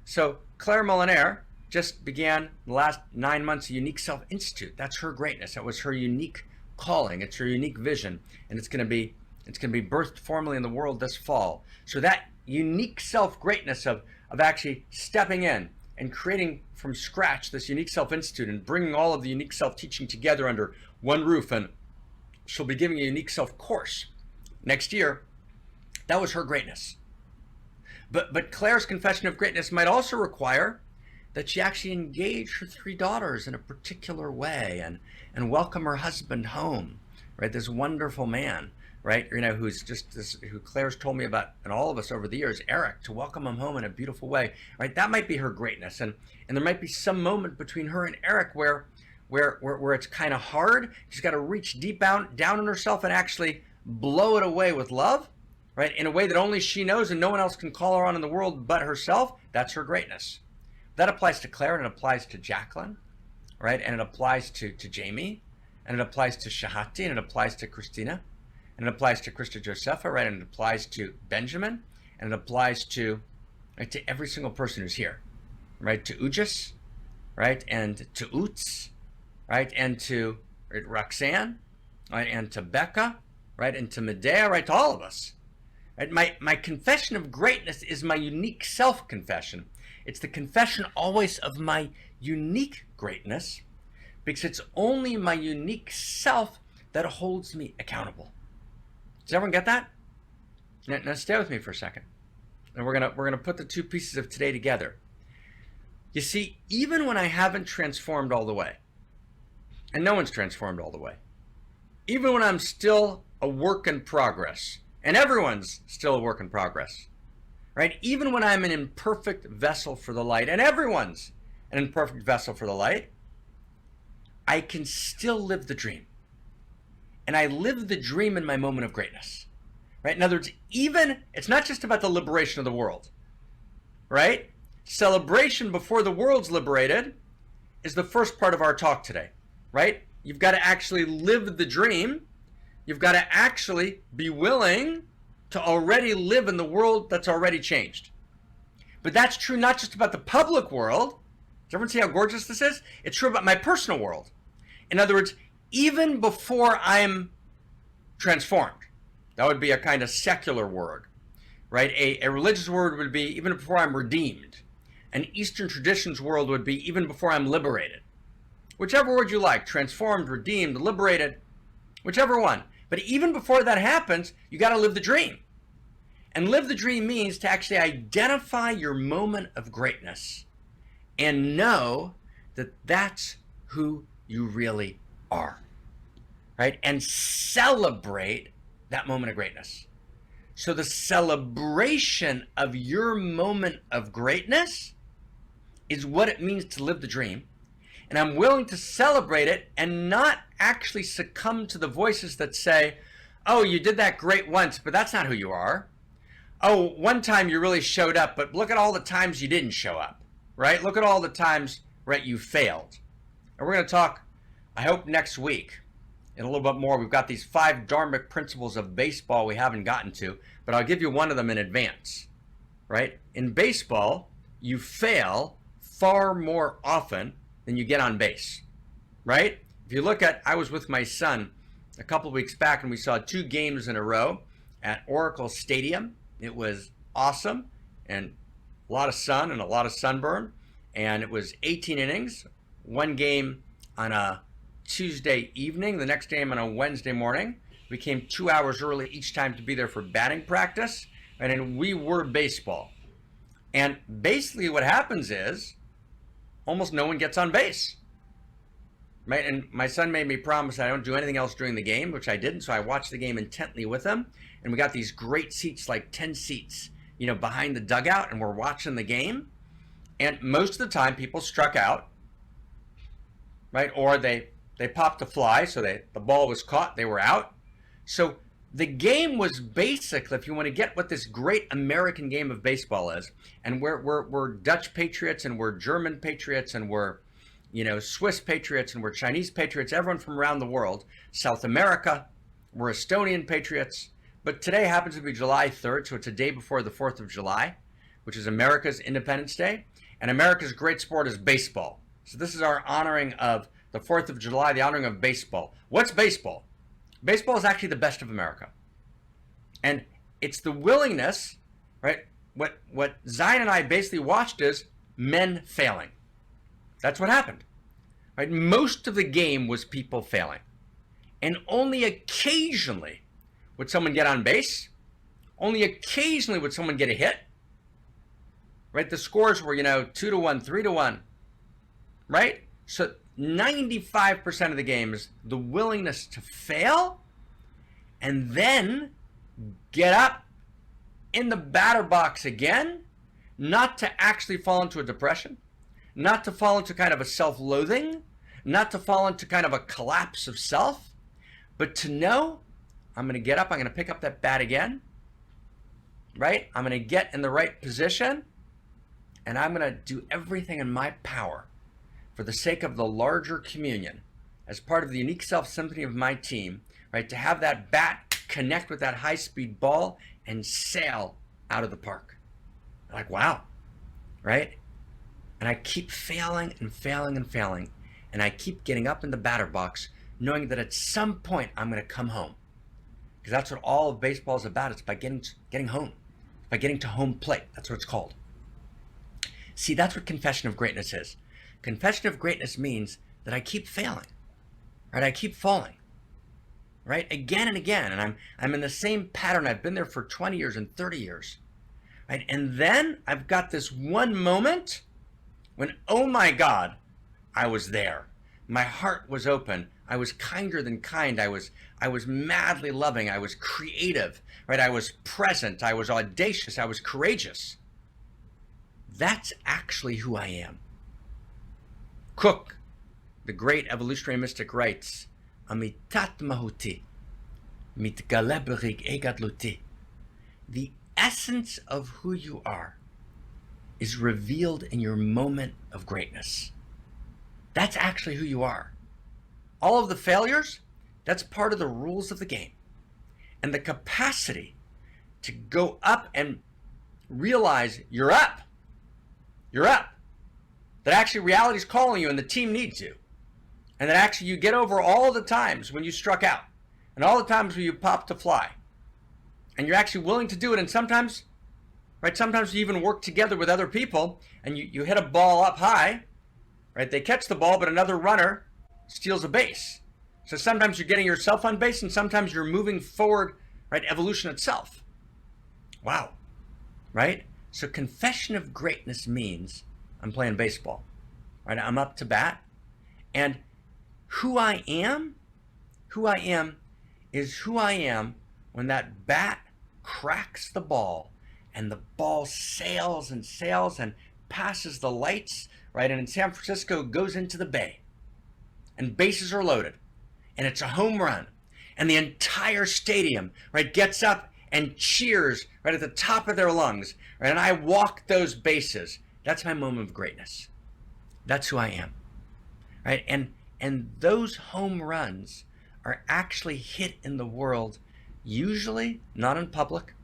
So Claire Molinaire just began the last 9 months a Unique Self Institute. That's her greatness. That was her unique calling. It's her unique vision. And it's going to be birthed formally in the world this fall. So that unique self-greatness of actually stepping in and creating from scratch this Unique Self Institute and bringing all of the Unique Self teaching together under one roof, and she'll be giving a Unique Self course next year. That was her greatness. But Claire's confession of greatness might also require that she actually engage her 3 daughters in a particular way and welcome her husband home, right? This wonderful man, right? Who's just this, who Claire's told me about, and all of us over the years, Eric, to welcome him home in a beautiful way, right? That might be her greatness. And there might be some moment between her and Eric where it's kind of hard. She's got to reach deep down in herself and actually blow it away with love, right? In a way that only she knows and no one else can call her on in the world but herself. That's her greatness. That applies to Claire, and it applies to Jacqueline, right? And it applies to Jamie, and it applies to Shahati, and it applies to Christina, and it applies to Krista Josepha, right? And it applies to Benjamin, and it applies to every single person who's here, right? To Ujis, right? And to Utz, right? And to Roxanne, right? And to Becca, right? And to Medea, right? To all of us. Right? My confession of greatness is my unique self-confession. It's the confession always of my unique greatness, because it's only my unique self that holds me accountable. Does everyone get that? Now stay with me for a second. And we're gonna put the two pieces of today together. You see, even when I haven't transformed all the way, and no one's transformed all the way, even when I'm still a work in progress, and everyone's still a work in progress, right? Even when I'm an imperfect vessel for the light, and everyone's an imperfect vessel for the light, I can still live the dream. And I live the dream in my moment of greatness, right? In other words, even, it's not just about the liberation of the world, right? Celebration before the world's liberated is the first part of our talk today, right? You've got to actually live the dream. You've got to actually be willing to already live in the world that's already changed. But that's true not just about the public world. Does everyone see how gorgeous this is? It's true about my personal world. In other words, even before I'm transformed, that would be a kind of secular word, right? A religious word would be even before I'm redeemed. An Eastern traditions world would be even before I'm liberated. Whichever word you like, transformed, redeemed, liberated, whichever one. But even before that happens, you got to live the dream. And live the dream means to actually identify your moment of greatness and know that that's who you really are, right? And celebrate that moment of greatness. So the celebration of your moment of greatness is what it means to live the dream. And I'm willing to celebrate it and not actually succumb to the voices that say, oh, you did that great once, but that's not who you are. Oh, one time you really showed up, but look at all the times you didn't show up, right? Look at all the times, right, you failed. And we're going to talk, I hope, next week in a little bit more. We've got these 5 dharmic principles of baseball we haven't gotten to, but I'll give you one of them in advance, right? In baseball, you fail far more often than you get on base, right? If you look at, I was with my son a couple of weeks back and we saw 2 games in a row at Oracle Stadium. It was awesome and a lot of sun and a lot of sunburn. And it was 18 innings, 1 game on a Tuesday evening, the next game on a Wednesday morning. We came 2 hours early each time to be there for batting practice. And then we were baseball. And basically what happens is almost no one gets on base. Right? And my son made me promise I don't do anything else during the game, which I didn't. So I watched the game intently with him. And we got these great seats, like 10 seats, you know, behind the dugout, and we're watching the game. And most of the time people struck out, right? Or they popped a fly, so the ball was caught, they were out. So the game was basically, if you want to get what this great American game of baseball is, and we're Dutch patriots and we're German patriots and we're, you know, Swiss patriots and we're Chinese patriots, everyone from around the world, South America, we're Estonian patriots. But today happens to be July 3rd, so it's a day before the 4th of July, which is America's Independence Day. And America's great sport is baseball. So this is our honoring of the 4th of July, the honoring of baseball. What's baseball? Baseball is actually the best of America. And it's the willingness, right? What Zion and I basically watched is men failing. That's what happened, right? Most of the game was people failing. And only occasionally would someone get on base. Only occasionally would someone get a hit, right? The scores were, 2-1, 3-1, right? So 95% of the game is the willingness to fail and then get up in the batter box again, not to actually fall into a depression, not to fall into kind of a self-loathing, not to fall into kind of a collapse of self, but to know I'm going to get up, I'm going to pick up that bat again, right? I'm going to get in the right position, and I'm going to do everything in my power for the sake of the larger communion, as part of the unique self-symphony of my team, right? To have that bat connect with that high-speed ball and sail out of the park. Like, wow, right? And I keep failing and failing and failing, and I keep getting up in the batter box, knowing that at some point I'm going to come home. Because that's what all of baseball is about. It's by getting home. It's by getting to home plate. That's what it's called. See, that's what Confession of Greatness is. Confession of Greatness means that I keep failing, right? I keep falling, right? Again and again. And I'm in the same pattern. I've been there for 20 years and 30 years, right? And then I've got this one moment when, oh my God, I was there. My heart was open. I was kinder than kind. I was madly loving. I was creative, right? I was present. I was audacious. I was courageous. That's actually who I am. Cook, the great evolutionary mystic, writes, Amitat mahuti, mitgale berig egadluti. The essence of who you are is revealed in your moment of greatness. That's actually who you are. All of the failures, that's part of the rules of the game. And the capacity to go up and realize you're up. You're up. That actually reality is calling you and the team needs you. And that actually you get over all the times when you struck out and all the times when you popped to fly. And you're actually willing to do it. And sometimes, right, sometimes you even work together with other people and you hit a ball up high, right? They catch the ball, but another runner steals a base. So sometimes you're getting yourself on base and sometimes you're moving forward, right? Evolution itself. Wow. Right? So confession of greatness means I'm playing baseball, right? I'm up to bat, and who I am is who I am when that bat cracks the ball and the ball sails and sails and passes the lights, right? And in San Francisco goes into the bay and bases are loaded and it's a home run and the entire stadium, right, gets up and cheers right at the top of their lungs, right? And I walk those bases. That's my moment of greatness. That's who I am, right? And those home runs are actually hit in the world, usually not in public,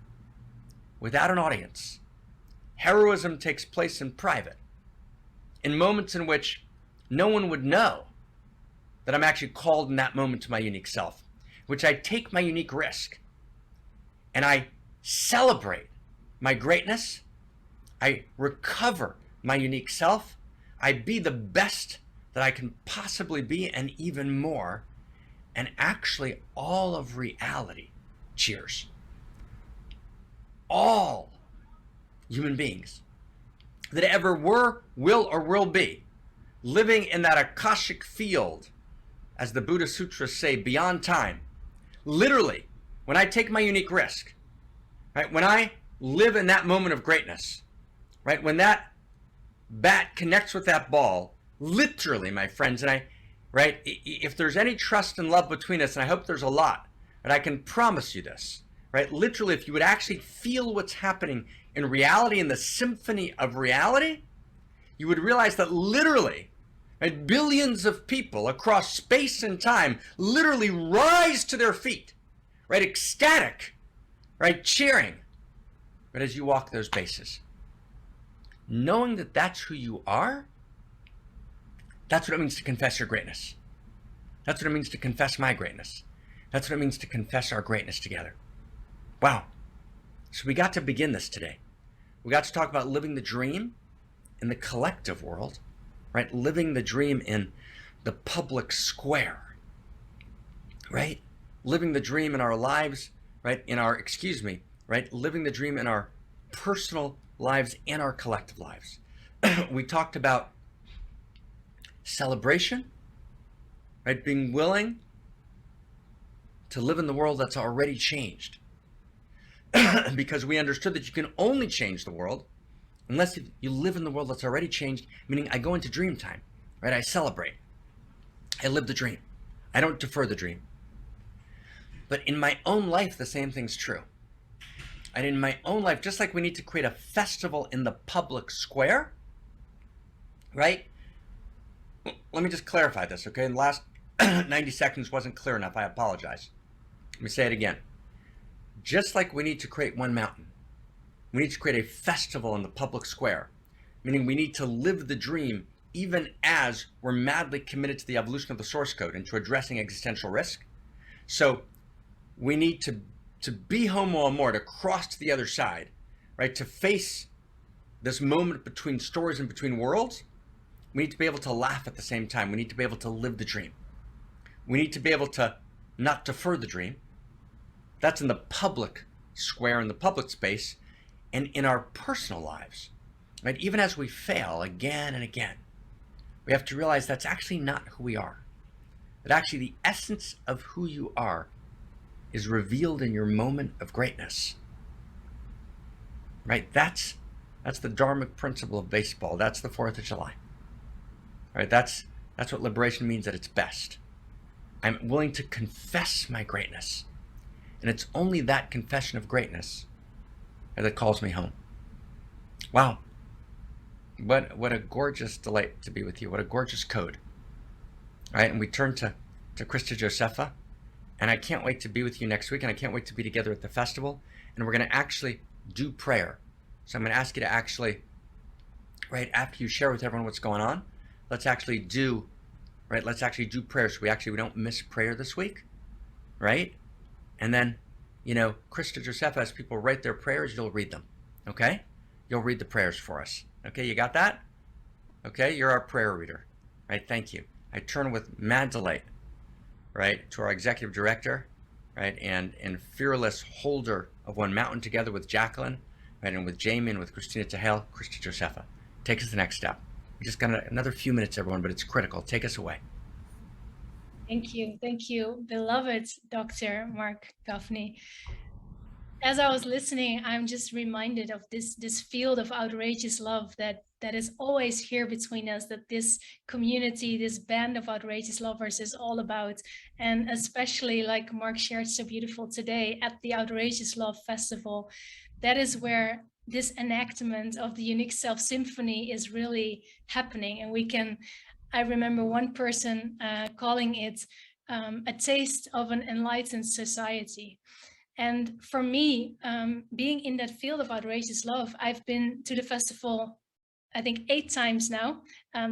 without an audience. Heroism takes place in private, in moments in which no one would know that I'm actually called in that moment to my unique self, which I take my unique risk and I celebrate my greatness. I recover my unique self. I be the best that I can possibly be and even more. And actually all of reality cheers. All human beings that ever were, will, or will be living in that Akashic field, as the Buddha Sutras say, beyond time. Literally, when I take my unique risk, right? When I live in that moment of greatness, right? When that bat connects with that ball, literally, my friends, and right? If there's any trust and love between us, and I hope there's a lot, and I can promise you this, right? Literally, if you would actually feel what's happening in reality, in the symphony of reality, you would realize that literally, right, billions of people across space and time literally rise to their feet, right? Ecstatic, right? Cheering, but as you walk those bases, knowing that that's who you are, that's what it means to confess your greatness. That's what it means to confess my greatness. That's what it means to confess our greatness together. Wow. So we got to begin this today. We got to talk about living the dream in the collective world, right? Living the dream in the public square, right? Living the dream in our lives, right? Right? Living the dream in our personal lives and our collective lives. We talked about celebration, right? Being willing to live in the world that's already changed. Because we understood that you can only change the world unless you live in the world that's already changed, meaning I go into dream time, right? I celebrate. I live the dream. I don't defer the dream. But in my own life, the same thing's true. And in my own life, just like we need to create a festival in the public square, right? Let me just clarify this, okay? In the last 90 seconds wasn't clear enough. I apologize. Let me say it again. Just like we need to create one mountain, we need to create a festival in the public square, meaning we need to live the dream even as we're madly committed to the evolution of the source code and to addressing existential risk. So we need to be homo amor, to cross to the other side, right? To face this moment between stories and between worlds. We need to be able to laugh at the same time. We need to be able to live the dream. We need to be able to not defer the dream. That's in the public square, in the public space, and in our personal lives, right? Even as we fail again and again, we have to realize that's actually not who we are. That actually the essence of who you are is revealed in your moment of greatness, right? That's the Dharmic principle of baseball. That's the 4th of July, right? That's what liberation means at its best. I'm willing to confess my greatness. And it's only that confession of greatness that calls me home. Wow. What a gorgeous delight to be with you. What a gorgeous code. All right, and we turn to Krista Josepha, and I can't wait to be with you next week, and I can't wait to be together at the festival, and we're going to actually do prayer. So I'm going to ask you to actually, right after you share with everyone what's going on, let's actually do prayer, so we don't miss prayer this week, right? And then, Krista Josepha, as people write their prayers, you'll read them, okay? You'll read the prayers for us, okay? You got that? Okay, you're our prayer reader, right? Thank you. I turn with mad delight, right, to our executive director, right, and fearless holder of One Mountain, together with Jacqueline, right, and with Jamie and with Christina Tahel, Krista Josepha. Take us to the next step. We just got another few minutes, everyone, but it's critical. Take us away. Thank you, beloved Dr. Mark Gaffney. As I was listening, I'm just reminded of this field of outrageous love that is always here between us, that this community, this band of outrageous lovers is all about. And especially, like Mark shared so beautiful today, at the Outrageous Love Festival, that is where this enactment of the Unique Self Symphony is really happening. And I remember one person calling it a taste of an enlightened society. And for me, being in that field of outrageous love, I've been to the festival, I think 8 times now.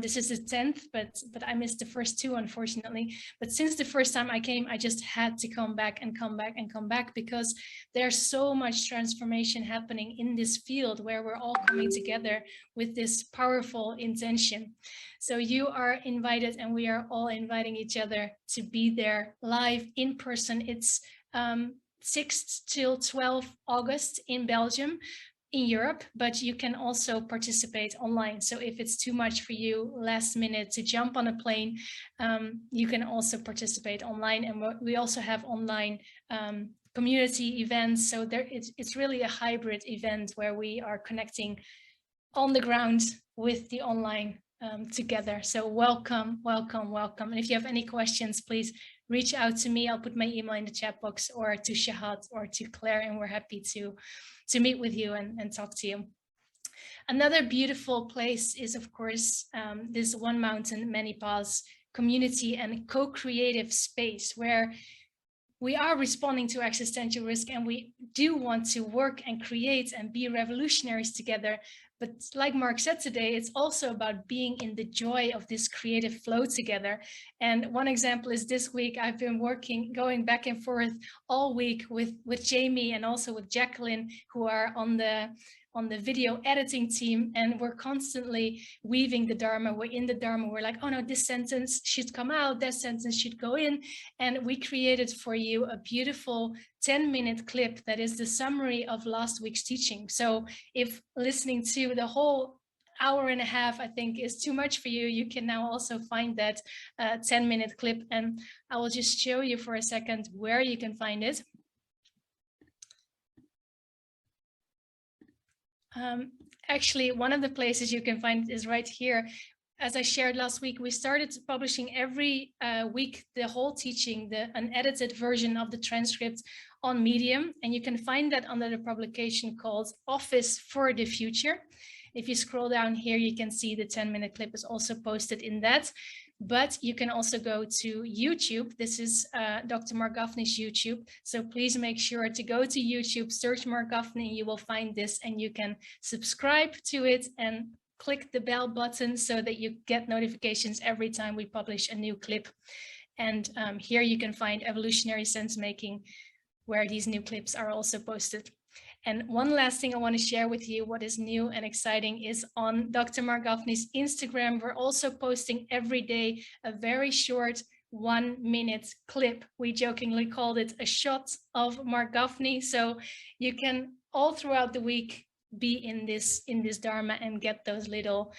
This is the 10th, but I missed the first 2, unfortunately. But since the first time I came, I just had to come back and come back and come back, because there's so much transformation happening in this field where we're all coming together with this powerful intention. So you are invited, and we are all inviting each other to be there live in person. It's 6th till 12th August in Belgium, in Europe, but you can also participate online. So if it's too much for you last minute to jump on a plane, you can also participate online. And we also have online community events. So it's really a hybrid event where we are connecting on the ground with the online together. So welcome. And if you have any questions, please reach out to me. I'll put my email in the chat box, or to Shahad or to Claire, and we're happy to meet with you and talk to you. Another beautiful place is, of course, this One Mountain, Many Paths community and co-creative space, where we are responding to existential risk, and we do want to work and create and be revolutionaries together. But like Mark said today, it's also about being in the joy of this creative flow together. And one example is this week, I've been going back and forth all week with Jamie and also with Jacqueline, who are on the video editing team, and we're constantly weaving the Dharma. We're in the Dharma. We're like, oh no, this sentence should come out, that sentence should go in. And we created for you a beautiful 10-minute clip that is the summary of last week's teaching. So if listening to the whole hour and a half, I think, is too much for you, you can now also find that 10-minute clip. And I will just show you for a second where you can find it. Actually, one of the places you can find is right here. As I shared last week, we started publishing every week the whole teaching, the unedited version of the transcript on Medium. And you can find that under the publication called Office for the Future. If you scroll down here, you can see the 10-minute clip is also posted in that. But you can also go to YouTube. This is Dr. Mark Gaffney's YouTube. So please make sure to go to YouTube, search Mark Gaffney, and you will find this, and you can subscribe to it and click the bell button so that you get notifications every time we publish a new clip. And here you can find Evolutionary Sense Making, where these new clips are also posted. And one last thing I want to share with you, what is new and exciting, is on Dr. Mark Gaffney's Instagram. We're also posting every day a very short 1-minute clip. We jokingly called it a shot of Mark Gaffney. So you can all throughout the week be in this Dharma and get those little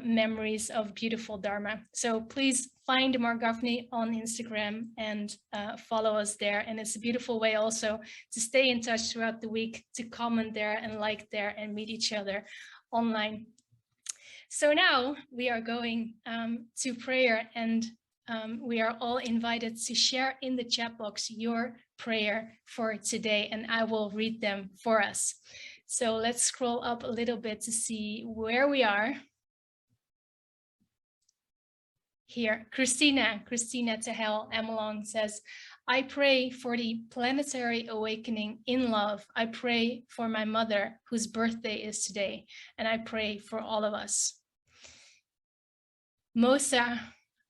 memories of beautiful Dharma. So please find Mark Gaffney on Instagram and follow us there. And it's a beautiful way also to stay in touch throughout the week, to comment there and like there and meet each other online. So now we are going to prayer, and we are all invited to share in the chat box your prayer for today, and I will read them for us. So let's scroll up a little bit to see where we are. Here, Christina Tehel Emelong says, I pray for the planetary awakening in love. I pray for my mother, whose birthday is today, and I pray for all of us. Mosa,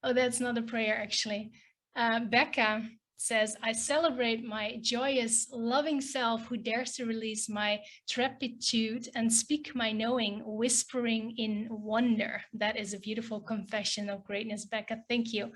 oh, that's not a prayer actually. Becca says, I celebrate my joyous, loving self who dares to release my trepiditude and speak my knowing, whispering in wonder. That is a beautiful confession of greatness, Becca. Thank you.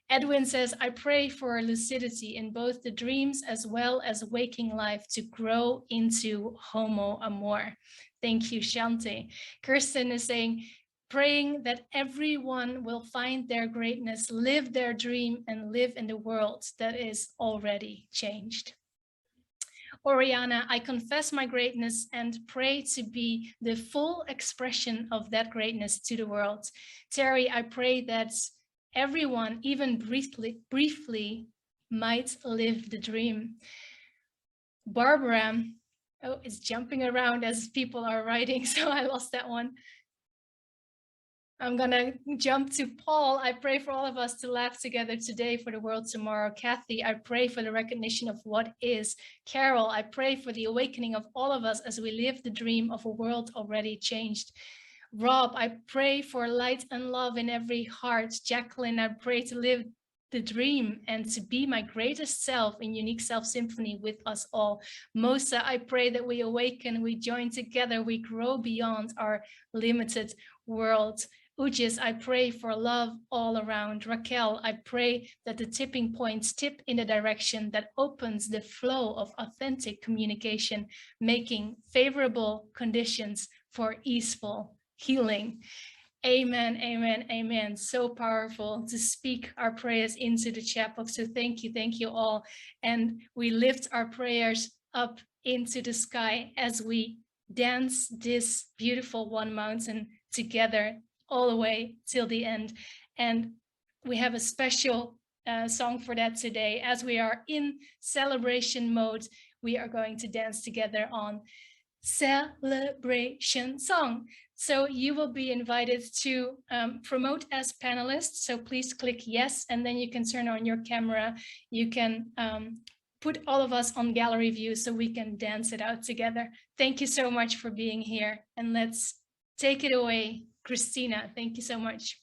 Edwin says, I pray for lucidity in both the dreams as well as waking life to grow into homo amor. Thank you, Shanti. Kirsten is saying, praying that everyone will find their greatness, live their dream, and live in the world that is already changed. Oriana, I confess my greatness and pray to be the full expression of that greatness to the world. Terry, I pray that everyone, even briefly, might live the dream. Barbara, oh, it's jumping around as people are writing, so I lost that one. I'm gonna jump to Paul. I pray for all of us to laugh together today for the world tomorrow. Kathy, I pray for the recognition of what is. Carol, I pray for the awakening of all of us as we live the dream of a world already changed. Rob, I pray for light and love in every heart. Jacqueline, I pray to live the dream and to be my greatest self in unique self symphony with us all. Mosa, I pray that we awaken, we join together, we grow beyond our limited world. Ujis, I pray for love all around. Raquel, I pray that the tipping points tip in the direction that opens the flow of authentic communication, making favorable conditions for easeful healing. Amen, amen, amen. So powerful to speak our prayers into the chat box. So thank you all. And we lift our prayers up into the sky as we dance this beautiful one mountain together all the way till the end. And we have a special song for that today. As we are in celebration mode, we are going to dance together on Celebration Song. So you will be invited to promote as panelists. So please click yes, and then you can turn on your camera. You can put all of us on gallery view so we can dance it out together. Thank you so much for being here, and let's take it away. Christina, thank you so much.